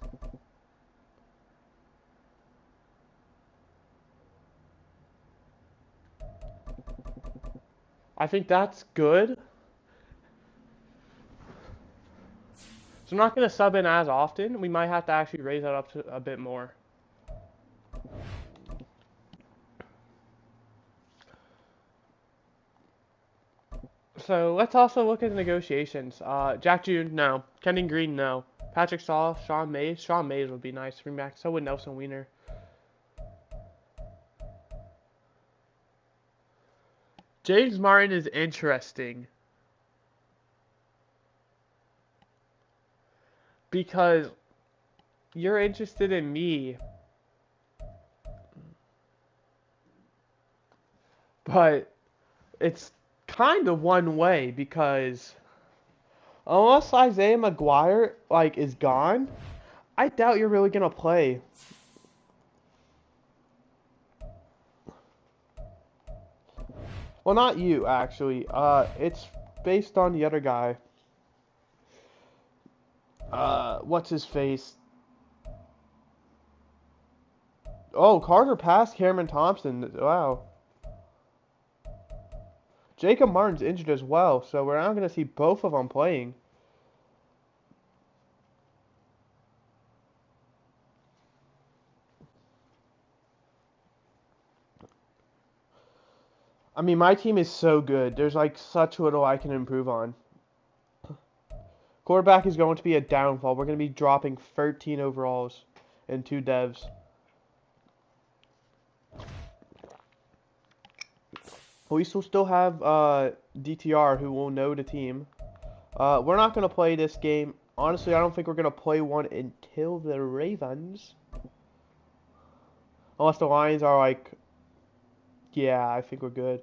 I think that's good. So I'm not going to sub in as often. We might have to actually raise that up to a bit more. So let's also look at the negotiations. Jack June, no. Kenyon Green, no. Patrick Saul, Sean Mays. Sean Mays would be nice to bring back. So would Nelson Weiner. James Martin is interesting. Because you're interested in me. But it's kind of one way because unless Isaiah McGuire is gone, I doubt you're really gonna play. Well, not you actually. It's based on the other guy. What's his face? Oh, Carter passed Cameron Thompson. Wow. Jacob Martin's injured as well, so we're not going to see both of them playing. I mean, my team is so good. There's such little I can improve on. Quarterback is going to be a downfall. We're going to be dropping 13 overalls and 2 devs. We still have DTR who will know the team. We're not going to play this game. Honestly, I don't think we're going to play one until the Ravens. Unless the Lions are yeah, I think we're good.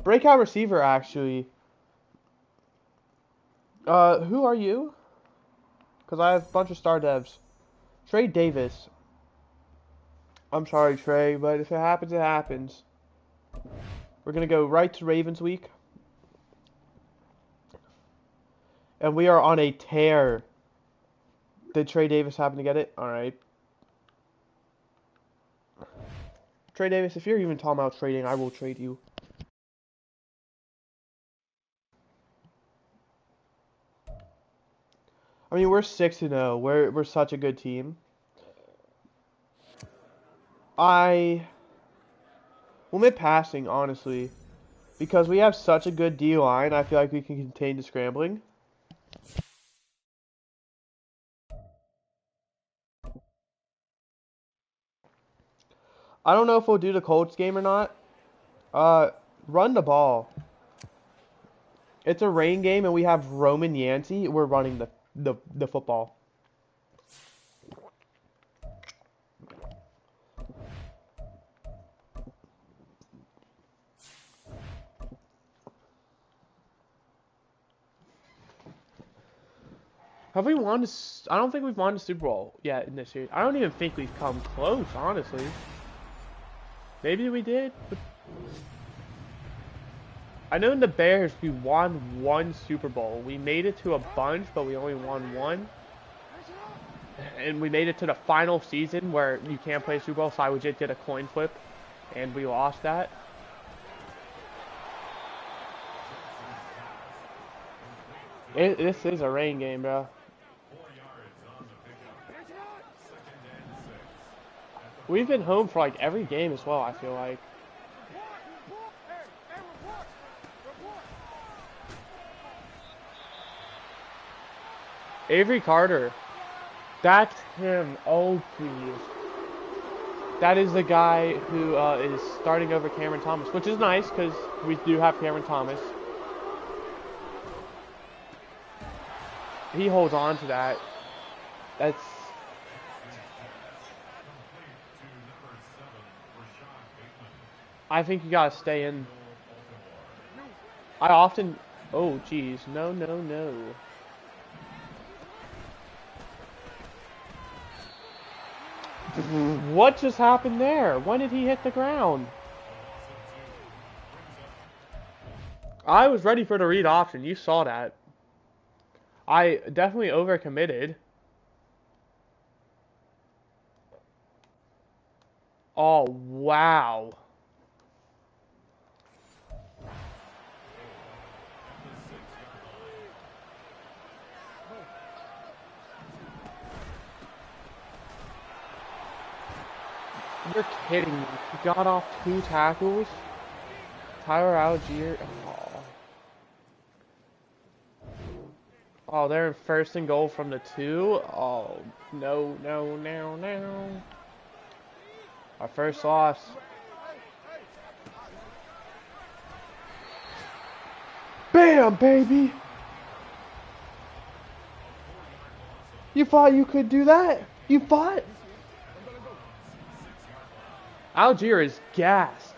Breakout receiver, actually. Who are you? Because I have a bunch of star devs. Trey Davis. I'm sorry, Trey, but if it happens, it happens. We're going to go right to Ravens week. And we are on a tear. Did Trey Davis happen to get it? Alright. Trey Davis, if you're even talking about trading, I will trade you. I mean, we're 6-0. We're such a good team. We'll admit passing, honestly. Because we have such a good D-line, I feel like we can contain the scrambling. I don't know if we'll do the Colts game or not. Run the ball. It's a rain game and we have Roman Yancey. We're running the football. Have we won? I don't think we've won the Super Bowl yet in this series. I don't even think we've come close, honestly. Maybe we did. But I know in the Bears we won 1 Super Bowl. We made it to a bunch, but we only won 1. And we made it to the final season where you can't play Super Bowl, so I legit did a coin flip, and we lost that. This is a rain game, bro. We've been home for every game as well, I feel like. Avery Carter. That's him. Oh, please. That is the guy who is starting over Cameron Thomas, which is nice because we do have Cameron Thomas. He holds on to that. That's... I think you gotta stay in. I often... Oh, geez. No, no, no. What just happened there? When did he hit the ground? I was ready for the read option. You saw that. I definitely overcommitted. Oh, wow. You're kidding me. He got off 2 tackles. Tyler Algier. Oh. Oh, they're in first and goal from the 2. Oh, no, no, no, no. Our first loss. Bam, baby! You thought you could do that? You thought? Algier is gassed.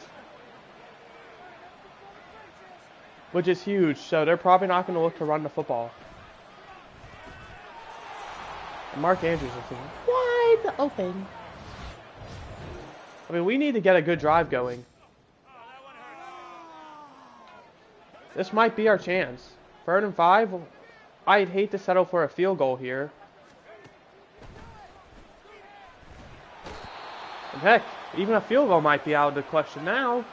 Which is huge, so they're probably not going to look to run the football. And Mark Andrews is wide open. I mean, we need to get a good drive going. This might be our chance. 3rd and 5. I'd hate to settle for a field goal here. And heck, even a field goal might be out of the question now.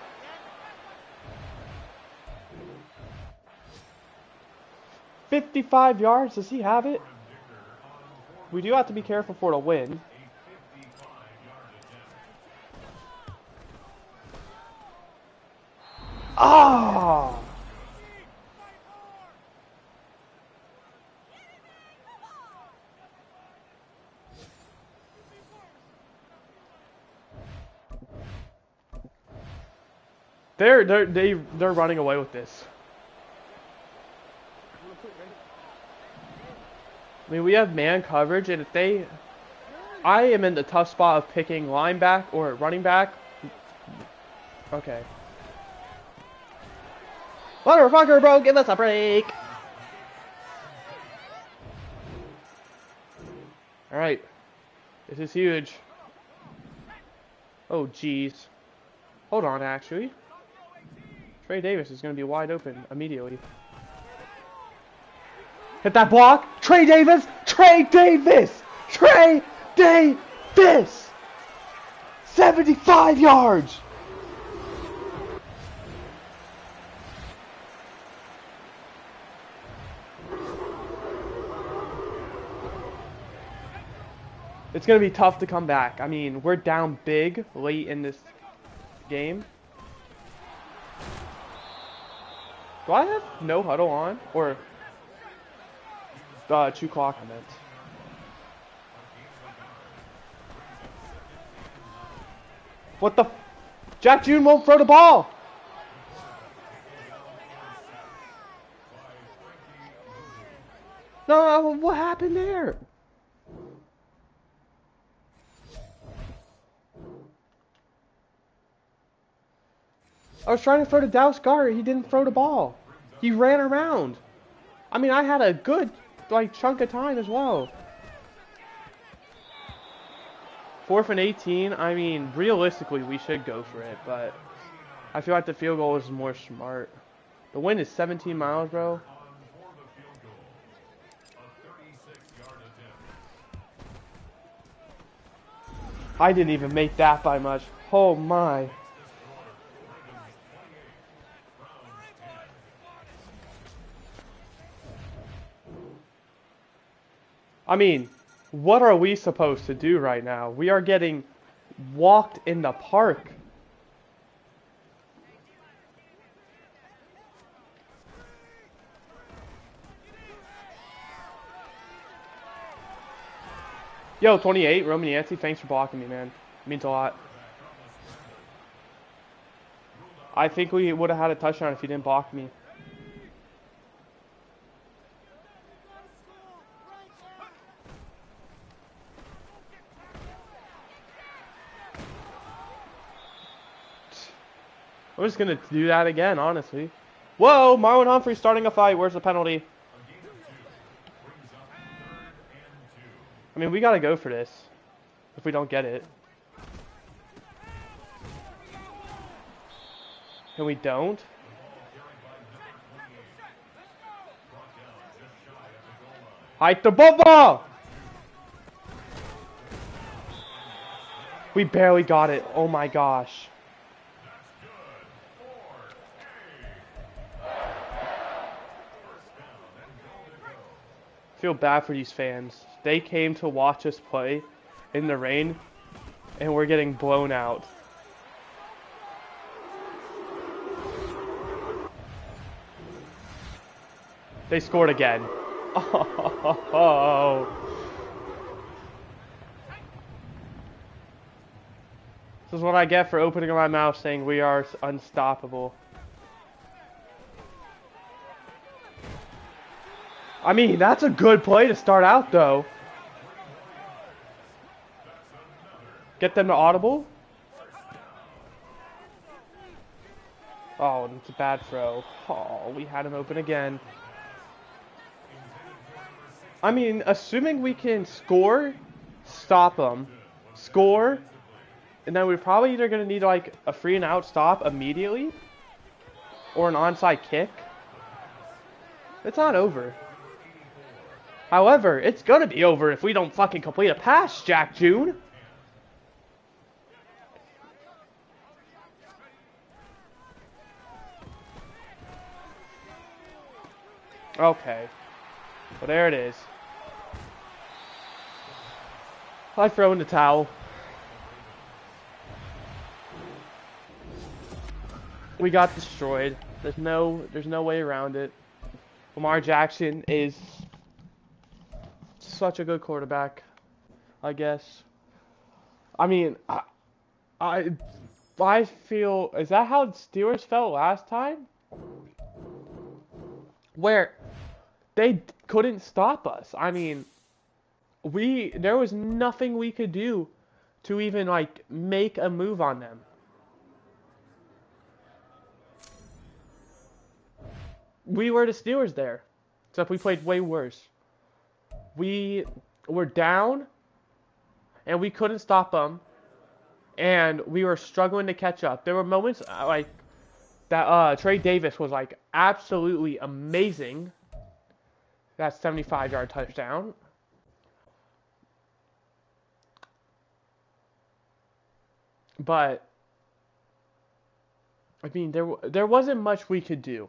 "55 yards, does he have it?" We do have to be careful for the win. Ah! They're running away with this. I mean, we have man coverage, and if they... I am in the tough spot of picking linebacker or running back. Okay. Motherfucker, bro, give us a break. Alright. This is huge. Oh, jeez. Hold on, actually. Trey Davis is going to be wide open immediately. Hit that block. Trey Davis. Trey Davis. Trey Davis. 75 yards. It's going to be tough to come back. I mean, we're down big late in this game. Do I have no huddle on? Or... Chew clock, I meant. What the? Jack June won't throw the ball. No, what happened there? I was trying to throw to Dallas Goedert. He didn't throw the ball. He ran around. I mean, I had a good... like chunk of time as well. 4th and 18. I mean, realistically, we should go for it, but I feel like the field goal is more smart. The wind is 17 miles, bro. I didn't even make that by much. Oh my. I mean, what are we supposed to do right now? We are getting walked in the park. Yo, 28, Roman Yancey, thanks for blocking me, man. It means a lot. I think we would have had a touchdown if he didn't block me. I'm just going to do that again, honestly. Whoa, Marlon Humphrey starting a fight. Where's the penalty? I mean, we got to go for this if we don't get it. And we don't? Hike the football! We barely got it. Oh my gosh. Feel bad for these fans. They came to watch us play in the rain, and we're getting blown out. They scored again. Oh. This is what I get for opening my mouth saying we are unstoppable. I mean, that's a good play to start out, though. Get them to audible. Oh, it's a bad throw. Oh, we had him open again. I mean, assuming we can score, stop them, score, and then we're probably either going to need like a free and out stop immediately or an onside kick. It's not over. However, it's going to be over if we don't fucking complete a pass, Jack June. Okay. Well, there it is. I throw in the towel. We got destroyed. There's no way around it. Lamar Jackson is such a good quarterback, I guess. I mean, I feel, is that how the Steelers felt last time? Where they couldn't stop us. I mean, there was nothing we could do to even like make a move on them. We were the Steelers there, except we played way worse. We were down, and we couldn't stop them, and we were struggling to catch up. There were moments like that. Trey Davis was like absolutely amazing. That 75-yard touchdown. But I mean, there wasn't much we could do.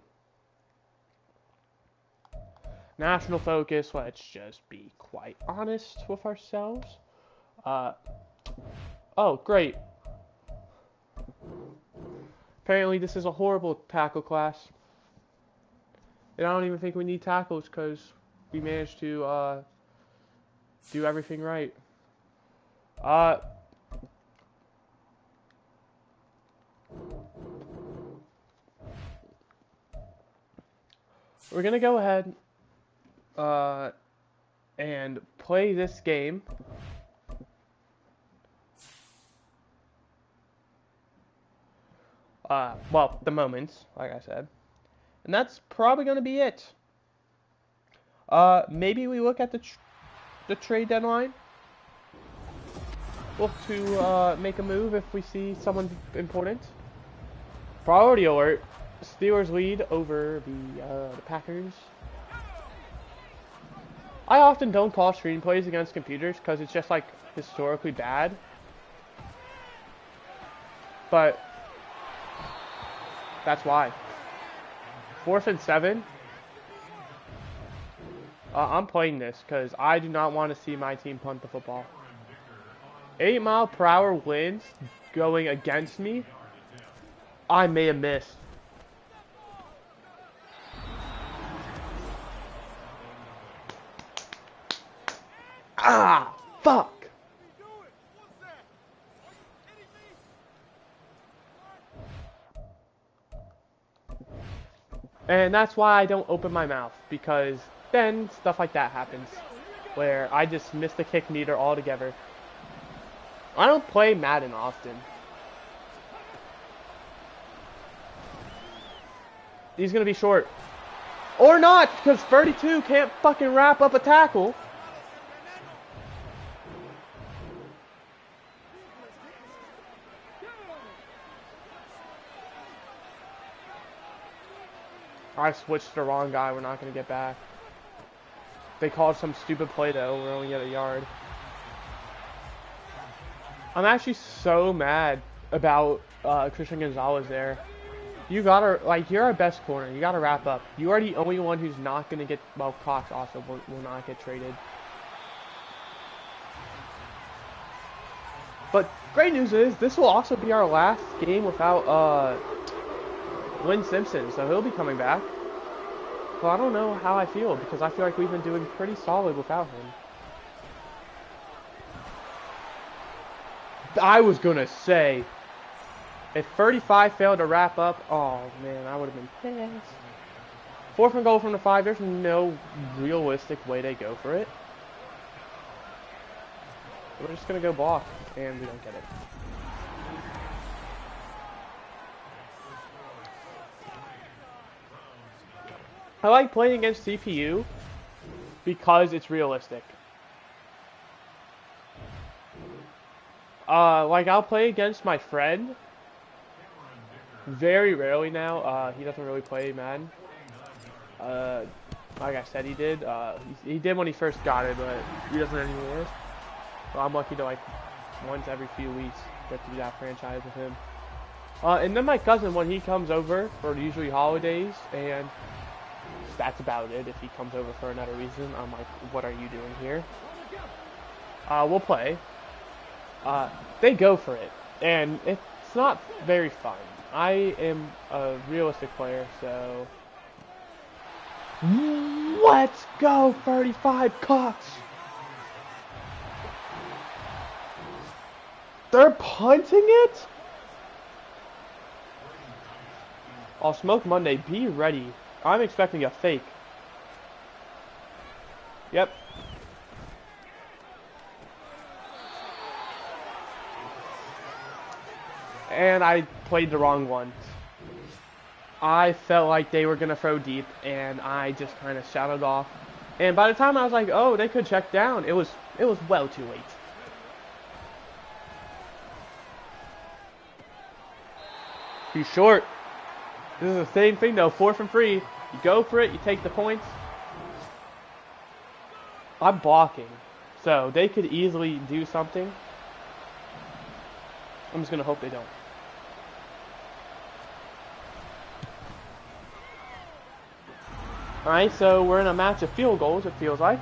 National focus, let's just be quite honest with ourselves. Oh, great. Apparently this is a horrible tackle class. And I don't even think we need tackles because we managed to do everything right. We're going to go ahead and play this game. Well, the moments, like I said. And that's probably going to be it. Maybe we look at the trade deadline. Look to make a move if we see someone important. Priority alert. Steelers lead over the Packers. I often don't call screenplays against computers because it's just like historically bad. But that's why. 4th and 7. I'm playing this because I do not want to see my team punt the football. 8-mile-per-hour winds going against me. I may have missed. Ah, fuck. And that's why I don't open my mouth, because then stuff like that happens, where I just miss the kick meter altogether. I don't play Madden often. He's going to be short. Or not, because 32 can't fucking wrap up a tackle. I switched to the wrong guy. We're not going to get back. They called some stupid play though. We're only at a yard. I'm actually so mad about Christian Gonzalez there. You gotta, like, you're our best corner. You gotta wrap up. You are the only one who's not gonna get, well, Cox also will not get traded. But great news is, this will also be our last game without Lynn Simpson, so he'll be coming back. So I don't know how I feel, because I feel like we've been doing pretty solid without him. I was gonna say, if 35 failed to wrap up, oh man, I would have been pissed. 4th and goal from the 5, there's no realistic way to go for it. We're just gonna go block, and we don't get it. I like playing against CPU because it's realistic. Like, I'll play against my friend very rarely now. He doesn't really play Madden. Like I said, he did. He did when he first got it, but he doesn't anymore. So I'm lucky to, like, once every few weeks get to do that franchise with him. And then my cousin, when he comes over for usually holidays, and that's about it. If he comes over for another reason, I'm like, what are you doing here? We'll play. They go for it, and it's not very fun. I am a realistic player, so let's go 35 Cox. They're punting it? Oh, Smoke Monday, be ready. I'm expecting a fake. Yep. And I played the wrong one. I felt like they were going to throw deep, and I just kind of shouted off. And by the time I was like, oh, they could check down, it was well too late. He's short. This is the same thing though, 4th and 3. You go for it, you take the points. I'm blocking, so they could easily do something. I'm just going to hope they don't. Alright, so we're in a match of field goals, it feels like.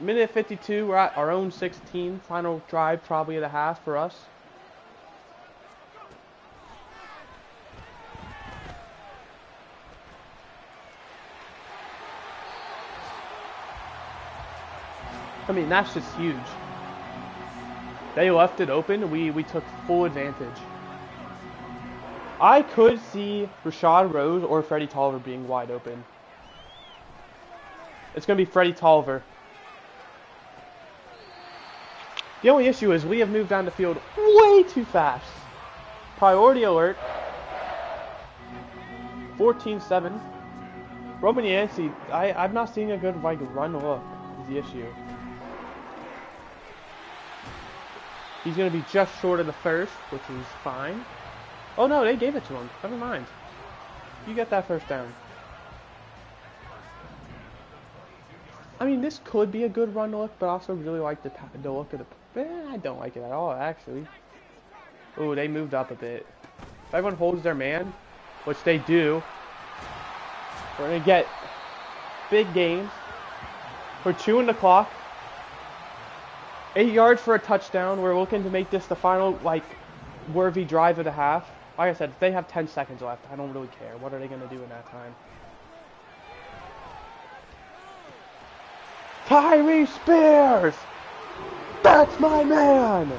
Minute 52, we're at our own 16. Final drive probably of the half for us. I mean, that's just huge. They left it open. We took full advantage. I could see Rashad Rose or Freddie Tolliver being wide open. It's going to be Freddie Tolliver. The only issue is we have moved down the field way too fast. Priority alert. 14-7. Roman Yancey, I'm not seeing a good run look is the issue. He's going to be just short of the first, which is fine. Oh no, they gave it to him. Never mind. You get that first down. I mean, this could be a good run look, but I also really like the look of the... I don't like it at all, actually. Oh, they moved up a bit. If everyone holds their man, which they do, we're going to get big gains. We're chewing the clock. 8 yards for a touchdown. We're looking to make this the final, like, worthy drive of the half. Like I said, if they have 10 seconds left, I don't really care. What are they going to do in that time? Tyree Spears! That's my man!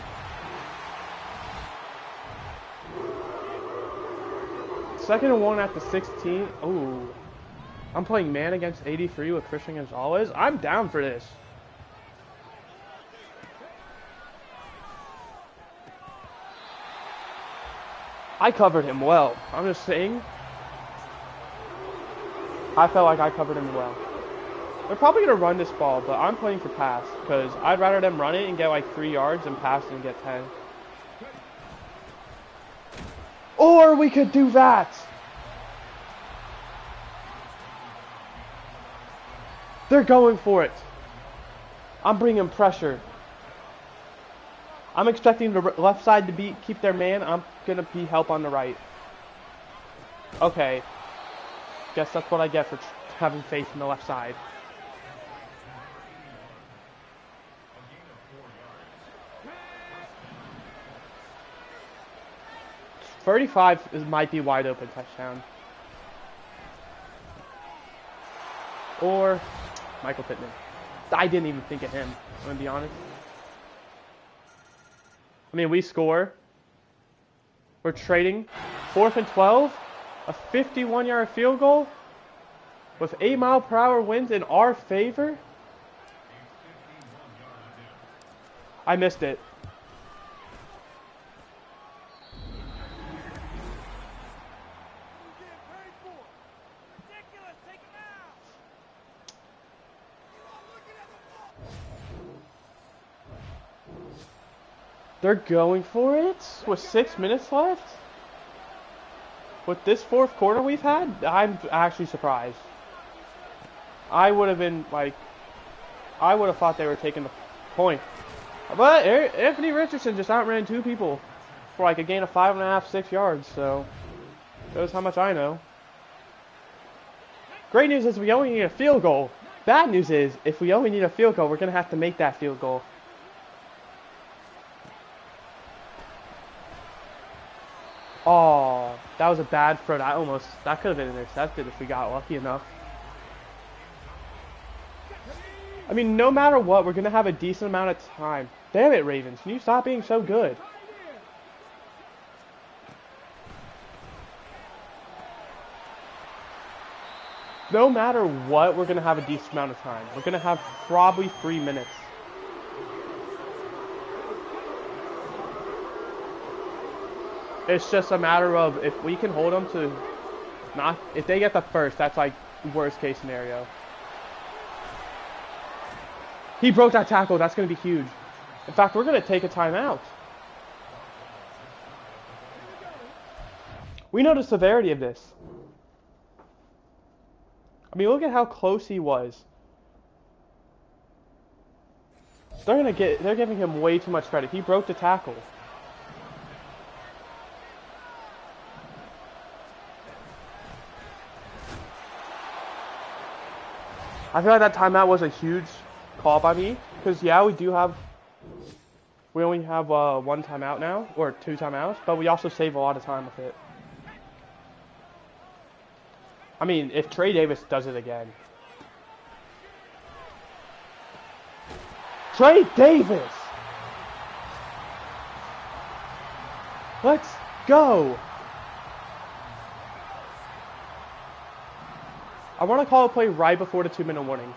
Second and 1 at the 16. Ooh. I'm playing man against 83 with Christian Gonzalez. I'm down for this. I covered him well. I'm just saying. I felt like I covered him well. They're probably going to run this ball, but I'm playing for pass because I'd rather them run it and get like 3 yards than pass it and get 10. Or we could do that. They're going for it. I'm bringing pressure. I'm expecting the left side to keep their man. I'm going to be help on the right. Okay. Guess that's what I get for having faith in the left side. $35 might be wide open touchdown. Or Michael Pittman. I didn't even think of him, I'm going to be honest. I mean, we score. We're trading. 4th and 12. A 51-yard field goal. With 8-mile-per-hour winds in our favor. I missed it. They're going for it with 6 minutes left. With this 4th quarter we've had, I'm actually surprised. I would have been like, I would have thought they were taking the point. But Anthony Richardson just outran 2 people for like a gain of 5.5, 6 yards. So, shows how much I know. Great news is we only need a field goal. Bad news is, if we only need a field goal, we're going to have to make that field goal. Oh, that was a bad throw. That could have been intercepted if we got lucky enough. I mean, no matter what, we're going to have a decent amount of time. Damn it, Ravens. Can you stop being so good? No matter what, we're going to have a decent amount of time. We're going to have probably 3 minutes. It's just a matter of if we can hold them to if they get the first, that's like worst case scenario. He broke that tackle. That's going to be huge. In fact, we're going to take a timeout. We know the severity of this. I mean, look at how close he was. They're giving him way too much credit. He broke the tackle. I feel like that timeout was a huge call by me. Because, yeah, we only have 1 timeout now. Or 2 timeouts. But we also save a lot of time with it. I mean, if Trey Davis does it again. Trey Davis! Let's go! I want to call a play right before the 2-minute warning.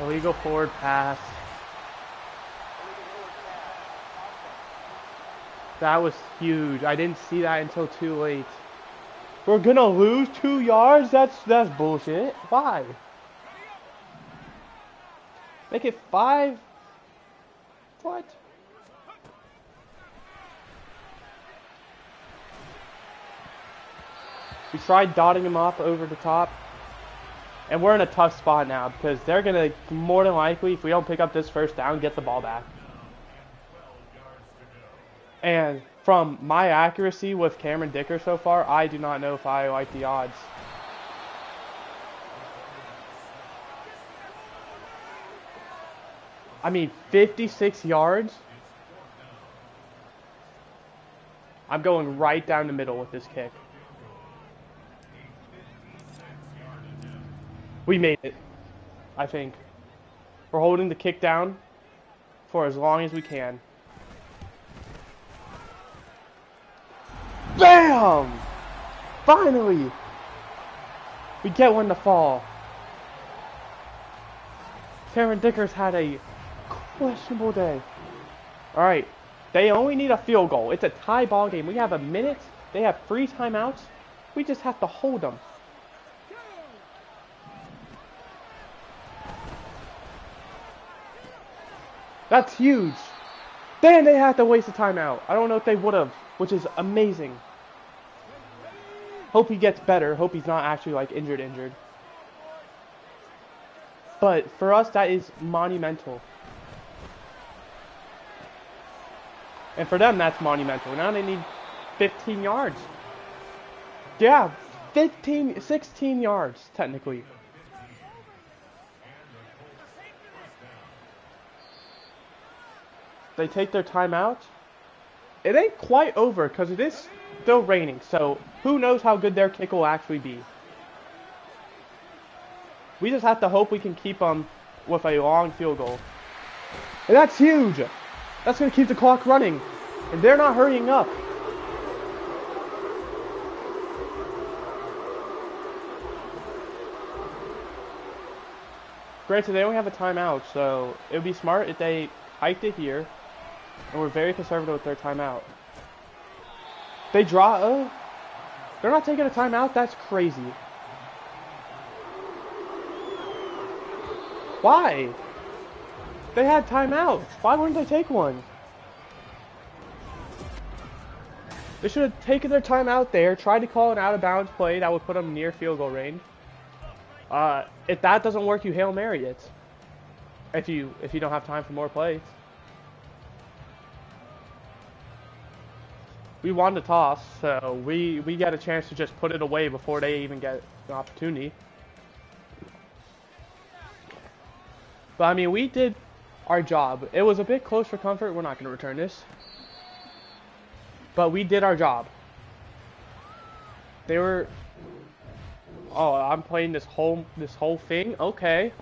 Illegal forward pass. That was huge. I didn't see that until too late. We're gonna lose 2 yards? That's bullshit. Why? Make it 5? What? We tried dotting him up over the top. And we're in a tough spot now because they're going to, more than likely, if we don't pick up this first down, get the ball back. And from my accuracy with Cameron Dicker so far, I do not know if I like the odds. I mean, 56 yards. I'm going right down the middle with this kick. We made it, I think. We're holding the kick down for as long as we can. Bam! Finally! We get one to fall. Cameron Dickers had a questionable day. Alright. They only need a field goal. It's a tie ball game. We have a minute. They have 3 timeouts. We just have to hold them. That's huge. Then they had to waste a timeout. I don't know if they would have, which is amazing. Hope he gets better. Hope he's not actually like injured. But for us, that is monumental. And for them, that's monumental. Now they need 15 yards. Yeah, 16 yards, technically. They take their timeout. It ain't quite over because it is still raining. So who knows how good their kick will actually be. We just have to hope we can keep them with a long field goal. And that's huge. That's going to keep the clock running. And they're not hurrying up. Granted, they only have a timeout, so it would be smart if they hiked it here. And we're very conservative with their timeout. They draw. They're not taking a timeout? That's crazy. Why? They had timeouts. Why wouldn't they take one? They should have taken their timeout there, tried to call an out-of-bounds play that would put them near field goal range. If that doesn't work, you Hail Mary it. If you don't have time for more plays. We won the toss, so we get a chance to just put it away before they even get an opportunity. But I mean, we did our job. It was a bit close for comfort. We're not going to return this. But we did our job. They were... Oh, I'm playing this whole thing? Okay.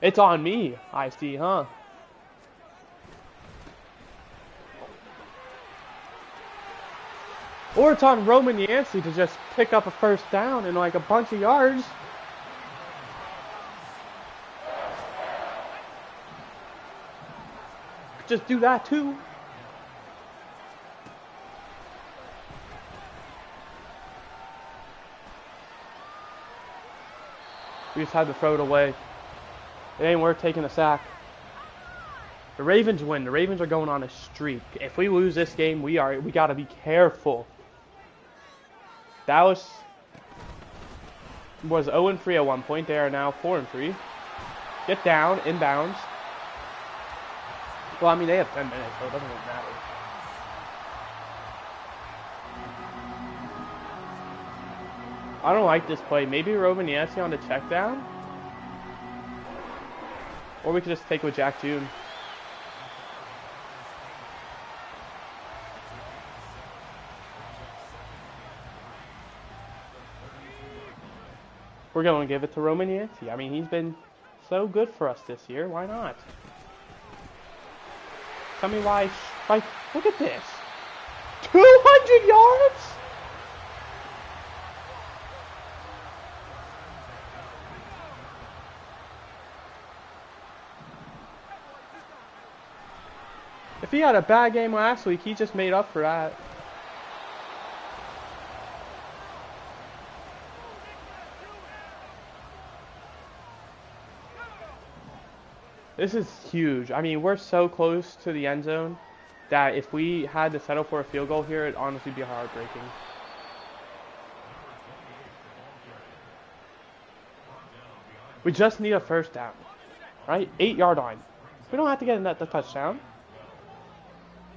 It's on me, I see, huh? Or it's on Roman Yancey to just pick up a first down and like a bunch of yards. Just do that too. We just had to throw it away. It ain't worth taking a sack. The Ravens win. The Ravens are going on a streak. If we lose this game, we gotta be careful. Dallas was 0-3 at one point. They are now 4-3. Get down, inbounds. Well, I mean, they have 10 minutes, so it doesn't really matter. I don't like this play. Maybe Roman Yancey on the check down. Or we could just take with Jack June. We're going to give it to Roman Yancey. I mean, he's been so good for us this year. Why not? Tell me why. Like, look at this. 200 yards? If he had a bad game last week, he just made up for that. This is huge. I mean, we're so close to the end zone that if we had to settle for a field goal here, it'd honestly be heartbreaking. We just need a first down, right? 8-yard line. We don't have to get in the touchdown.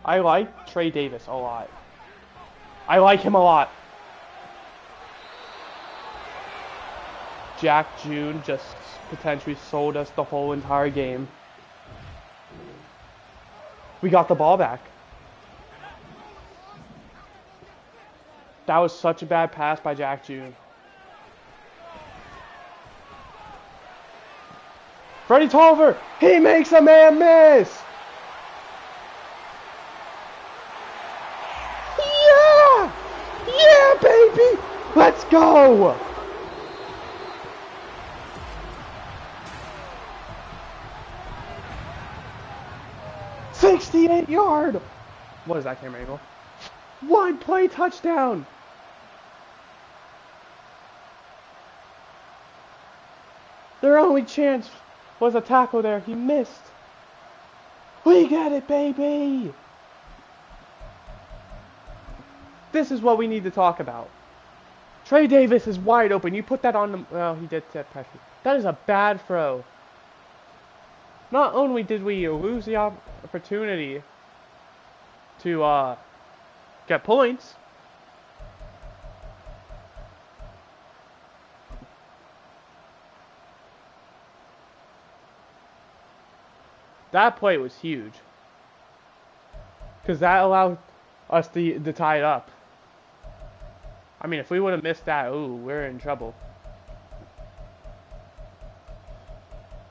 I like Trey Davis a lot. I like him a lot. Jack June just potentially sold us the whole entire game. We got the ball back. That was such a bad pass by Jack June. Freddie Tolliver, he makes a man miss. Yeah! go! '68-yard! What is that camera angle? One play touchdown! Their only chance was a tackle there. He missed. We get it, baby! This is what we need to talk about. Trey Davis is wide open. You put that on the... Well, he did set pressure. That is a bad throw. Not only did we lose the opportunity to get points, that play was huge. Because that allowed us to tie it up. I mean, if we would have missed that, ooh, we're in trouble.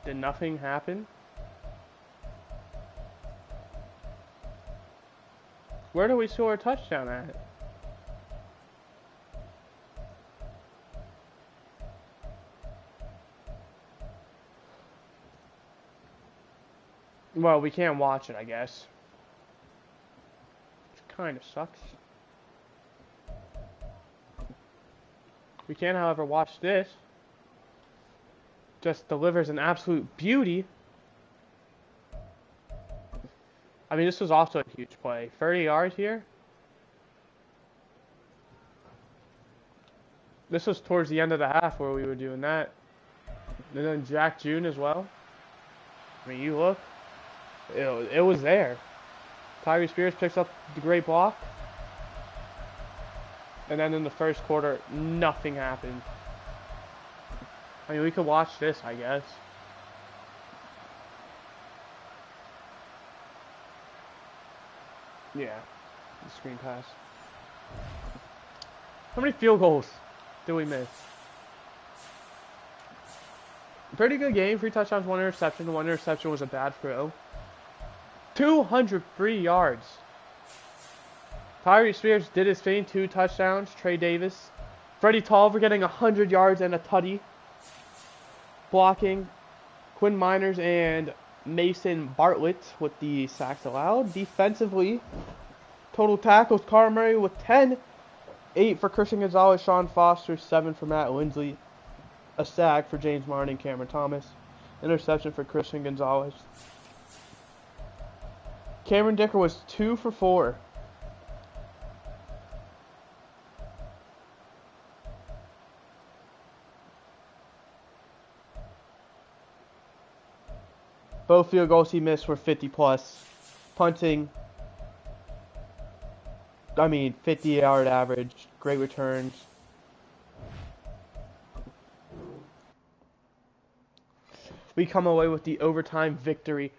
Did nothing happen? Where do we score a touchdown at? Well, we can't watch it, I guess. Which kind of sucks. We can, however, watch this. Just delivers an absolute beauty. I mean, this was also a huge play. 30 yards here. This was towards the end of the half where we were doing that. And then Jack June as well. I mean, you look. It was there. Tyree Spears picks up the great block. And then in the first quarter, nothing happened. I mean, we could watch this, I guess. Yeah, the screen pass. How many field goals did we miss? Pretty good game. 3 touchdowns, 1 interception. The 1 interception was a bad throw. 203 yards. Tyree Spears did his thing. 2 touchdowns. Trey Davis. Freddie Tolliver getting 100 yards and a tutty. Blocking. Quinn Miners and Mason Bartlett with the sacks allowed. Defensively, total tackles, Carl Murray with 10. 8 for Christian Gonzalez, Sean Foster, 7 for Matt Lindsley. A sack for James Martin and Cameron Thomas. Interception for Christian Gonzalez. Cameron Dicker was 2 for 4. Both field goals he missed were 50 plus. Punting, 50-yard average. Great returns. We come away with the overtime victory.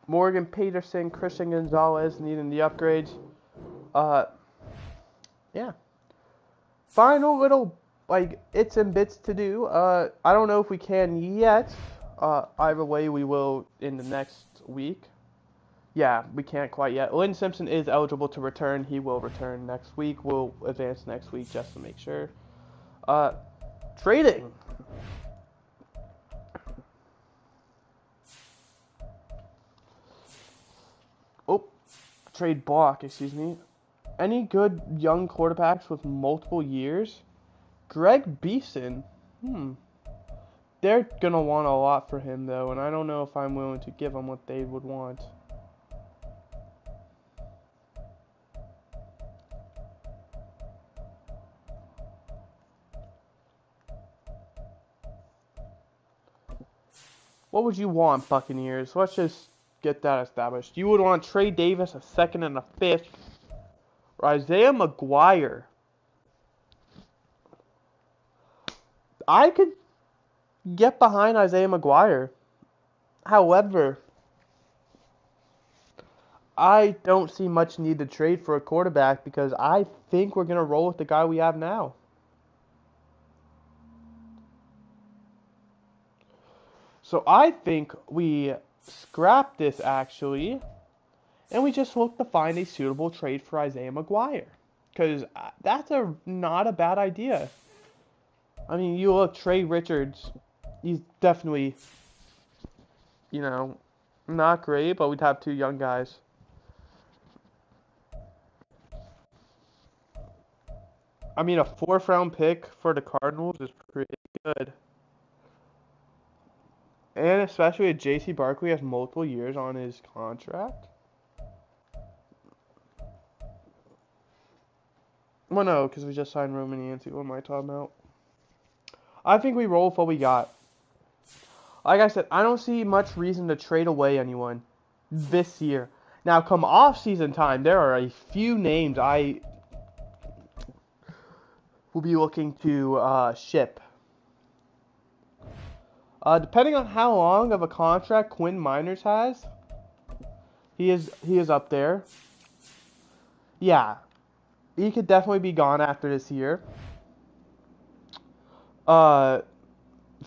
Morgan Peterson, Christian Gonzalez needing the upgrades. Yeah. Final little, its and bits to do. I don't know if we can yet. Either way, we will in the next week. Yeah, we can't quite yet. Lynn Simpson is eligible to return. He will return next week. We'll advance next week just to make sure. Trading. Trade block, excuse me. Any good young quarterbacks with multiple years? Greg Beeson. They're going to want a lot for him, though, and I don't know if I'm willing to give them what they would want. What would you want, Buccaneers? Let's just get that established. You would want Trey Davis, a 2nd and a 5th. Or Isaiah McGuire. I could get behind Isaiah McGuire. However, I don't see much need to trade for a quarterback because I think we're going to roll with the guy we have now. So I think we scrap this actually, and we just look to find a suitable trade for Isaiah McGuire. Because that's not a bad idea. I mean, you look, Trey Richards, he's definitely, you know, not great, but we'd have two young guys. I mean, a fourth round pick for the Cardinals is pretty good. And especially if J.C. Barkley has multiple years on his contract. Well, no, because we just signed Roman Yancey. What am I talking about? I think we roll with what we got. Like I said, I don't see much reason to trade away anyone this year. Now, come off-season time, there are a few names I will be looking to ship. Depending on how long of a contract Quinn Miners has, he is up there. Yeah, he could definitely be gone after this year.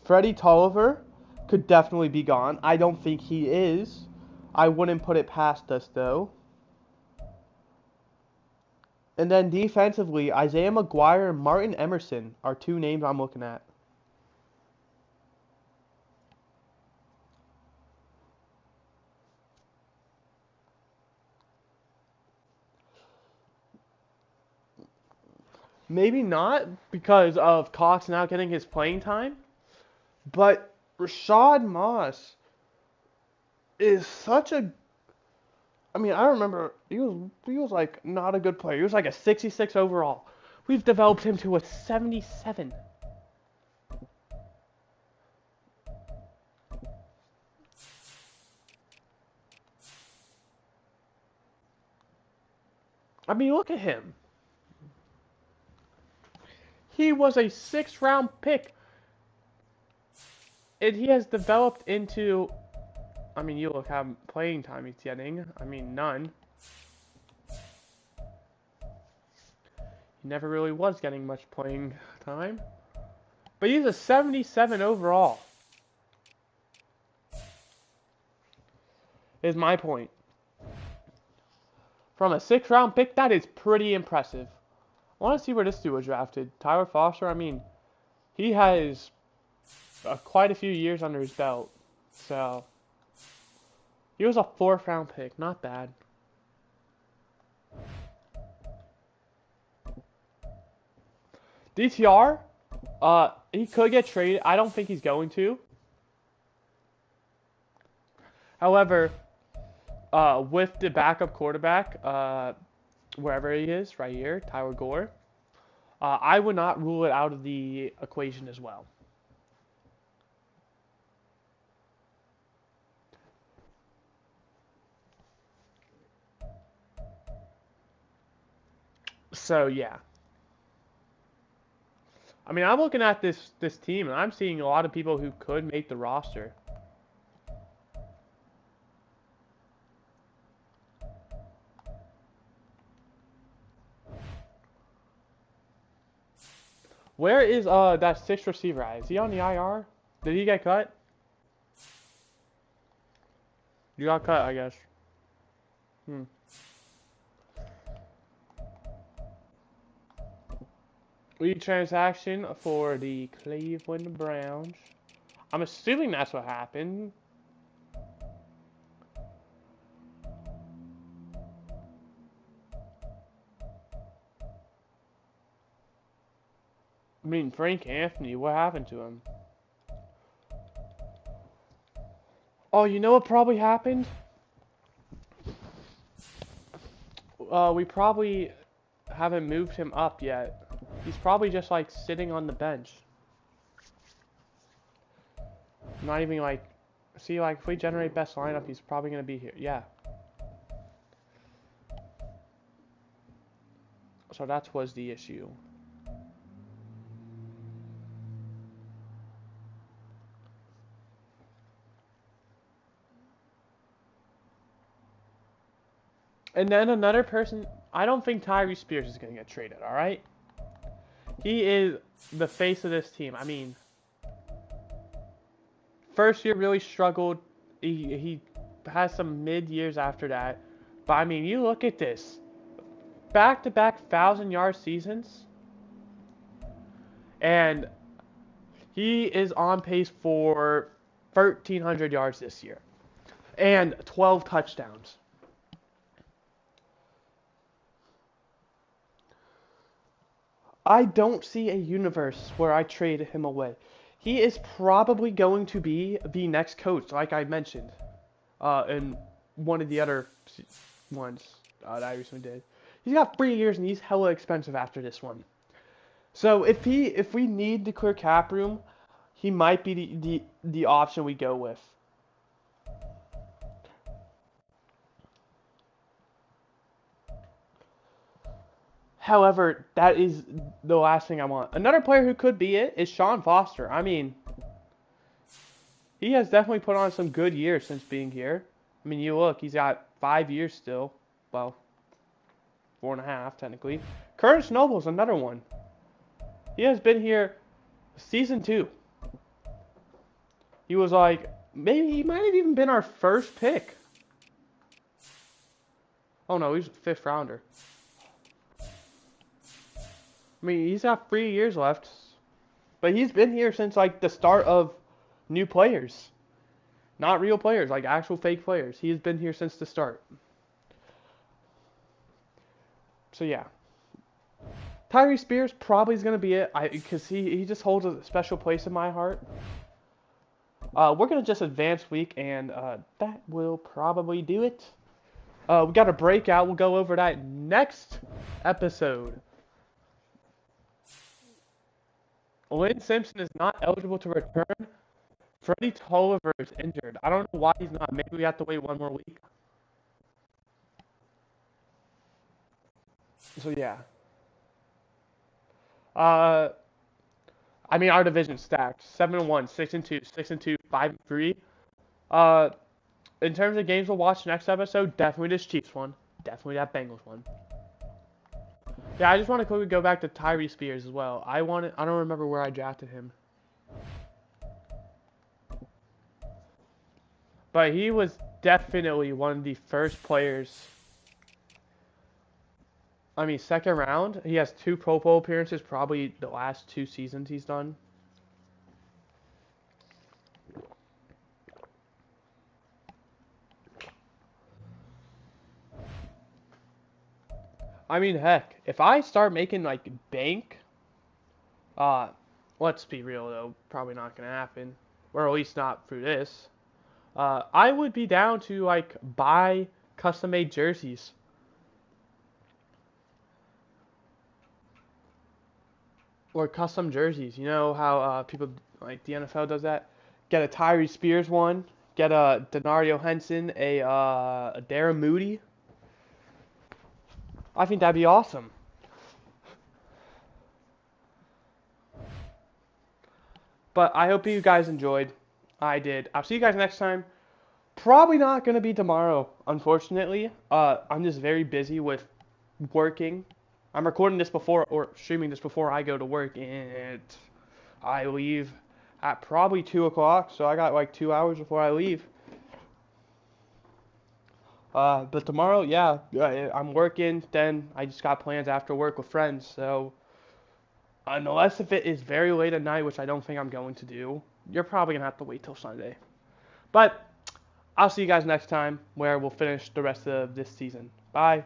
Freddie Tolliver could definitely be gone. I don't think he is. I wouldn't put it past us, though. And then defensively, Isaiah McGuire and Martin Emerson are two names I'm looking at. Maybe not because of Cox now getting his playing time, but Rashad Moss is such a. I mean, I remember he was like not a good player. He was like a 66 overall. We've developed him to a 77. I mean, look at him. He was a 6th round pick. And he has developed into. I mean, you look how playing time he's getting. I mean, none. He never really was getting much playing time. But he's a 77 overall. Is my point. From a 6th round pick, that is pretty impressive. I want to see where this dude was drafted. Tyler Foster, I mean, he has quite a few years under his belt. So, he was a 4th round pick. Not bad. DTR, he could get traded. I don't think he's going to. However, with the backup quarterback, wherever he is, right here, Tyler Gore, I would not rule it out of the equation as well. So, yeah. I mean, I'm looking at this team, and I'm seeing a lot of people who could make the roster. Where is that 6th receiver at? Is he on the IR? Did he get cut? You got cut, I guess. Lead transaction for the Cleveland Browns. I'm assuming that's what happened. I mean, Frank Anthony, what happened to him? Oh, you know what probably happened? We probably haven't moved him up yet. He's probably just like sitting on the bench. Not even like, see, like if we generate best lineup, he's probably gonna be here. Yeah. So that was the issue. And then another person, I don't think Tyree Spears is going to get traded, all right? He is the face of this team. I mean, first year really struggled. He has some mid years after that. But I mean, you look at this. Back-to-back 1,000-yard seasons. And he is on pace for 1,300 yards this year. And 12 touchdowns. I don't see a universe where I trade him away. He is probably going to be the next coach, like I mentioned, in one of the other ones that I recently did. He's got 3 years and he's hella expensive after this one. So if we need to clear cap room, he might be the option we go with. However, that is the last thing I want. Another player who could be it is Sean Foster. I mean, he has definitely put on some good years since being here. I mean, you look, he's got 5 years still. Well, 4.5 technically. Curtis Noble's another one. He has been here season 2. He was like, maybe he might have even been our first pick. Oh no, he's a 5th rounder. I mean, he's got 3 years left. But he's been here since, like, the start of new players. Not real players, like actual fake players. He has been here since the start. So, yeah. Tyree Spears probably is going to be it. Because he just holds a special place in my heart. We're going to just advance week, and that will probably do it. We got a breakout. We'll go over that next episode. Lynn Simpson is not eligible to return. Freddie Tolliver is injured. I don't know why he's not. Maybe we have to wait one more week. So yeah. I mean, our division's stacked. 7-1, 6-2, 6-2, 5-3. In terms of games we'll watch next episode, definitely this Chiefs one. Definitely that Bengals one. Yeah, I just want to quickly go back to Tyree Spears as well. I don't remember where I drafted him. But he was definitely one of the first players. I mean, 2nd round. He has 2 Pro Bowl appearances, probably the last 2 seasons he's done. I mean, heck, if I start making, like, bank, let's be real, though, probably not going to happen, or at least not through this, I would be down to, like, buy custom-made jerseys. Or custom jerseys. You know how people, like, the NFL does that? Get a Tyree Spears one, get a Denario Henson, a Darren Moody. I think that'd be awesome. But I hope you guys enjoyed. I did. I'll see you guys next time. Probably not going to be tomorrow, unfortunately. I'm just very busy with working. I'm recording this before, or streaming this before I go to work, and I leave at probably 2 o'clock, so I got like 2 hours before I leave. But tomorrow, yeah, I'm working. Then I just got plans after work with friends. So unless if it is very late at night, which I don't think I'm going to do, you're probably gonna have to wait till Sunday. But I'll see you guys next time, where we'll finish the rest of this season. Bye.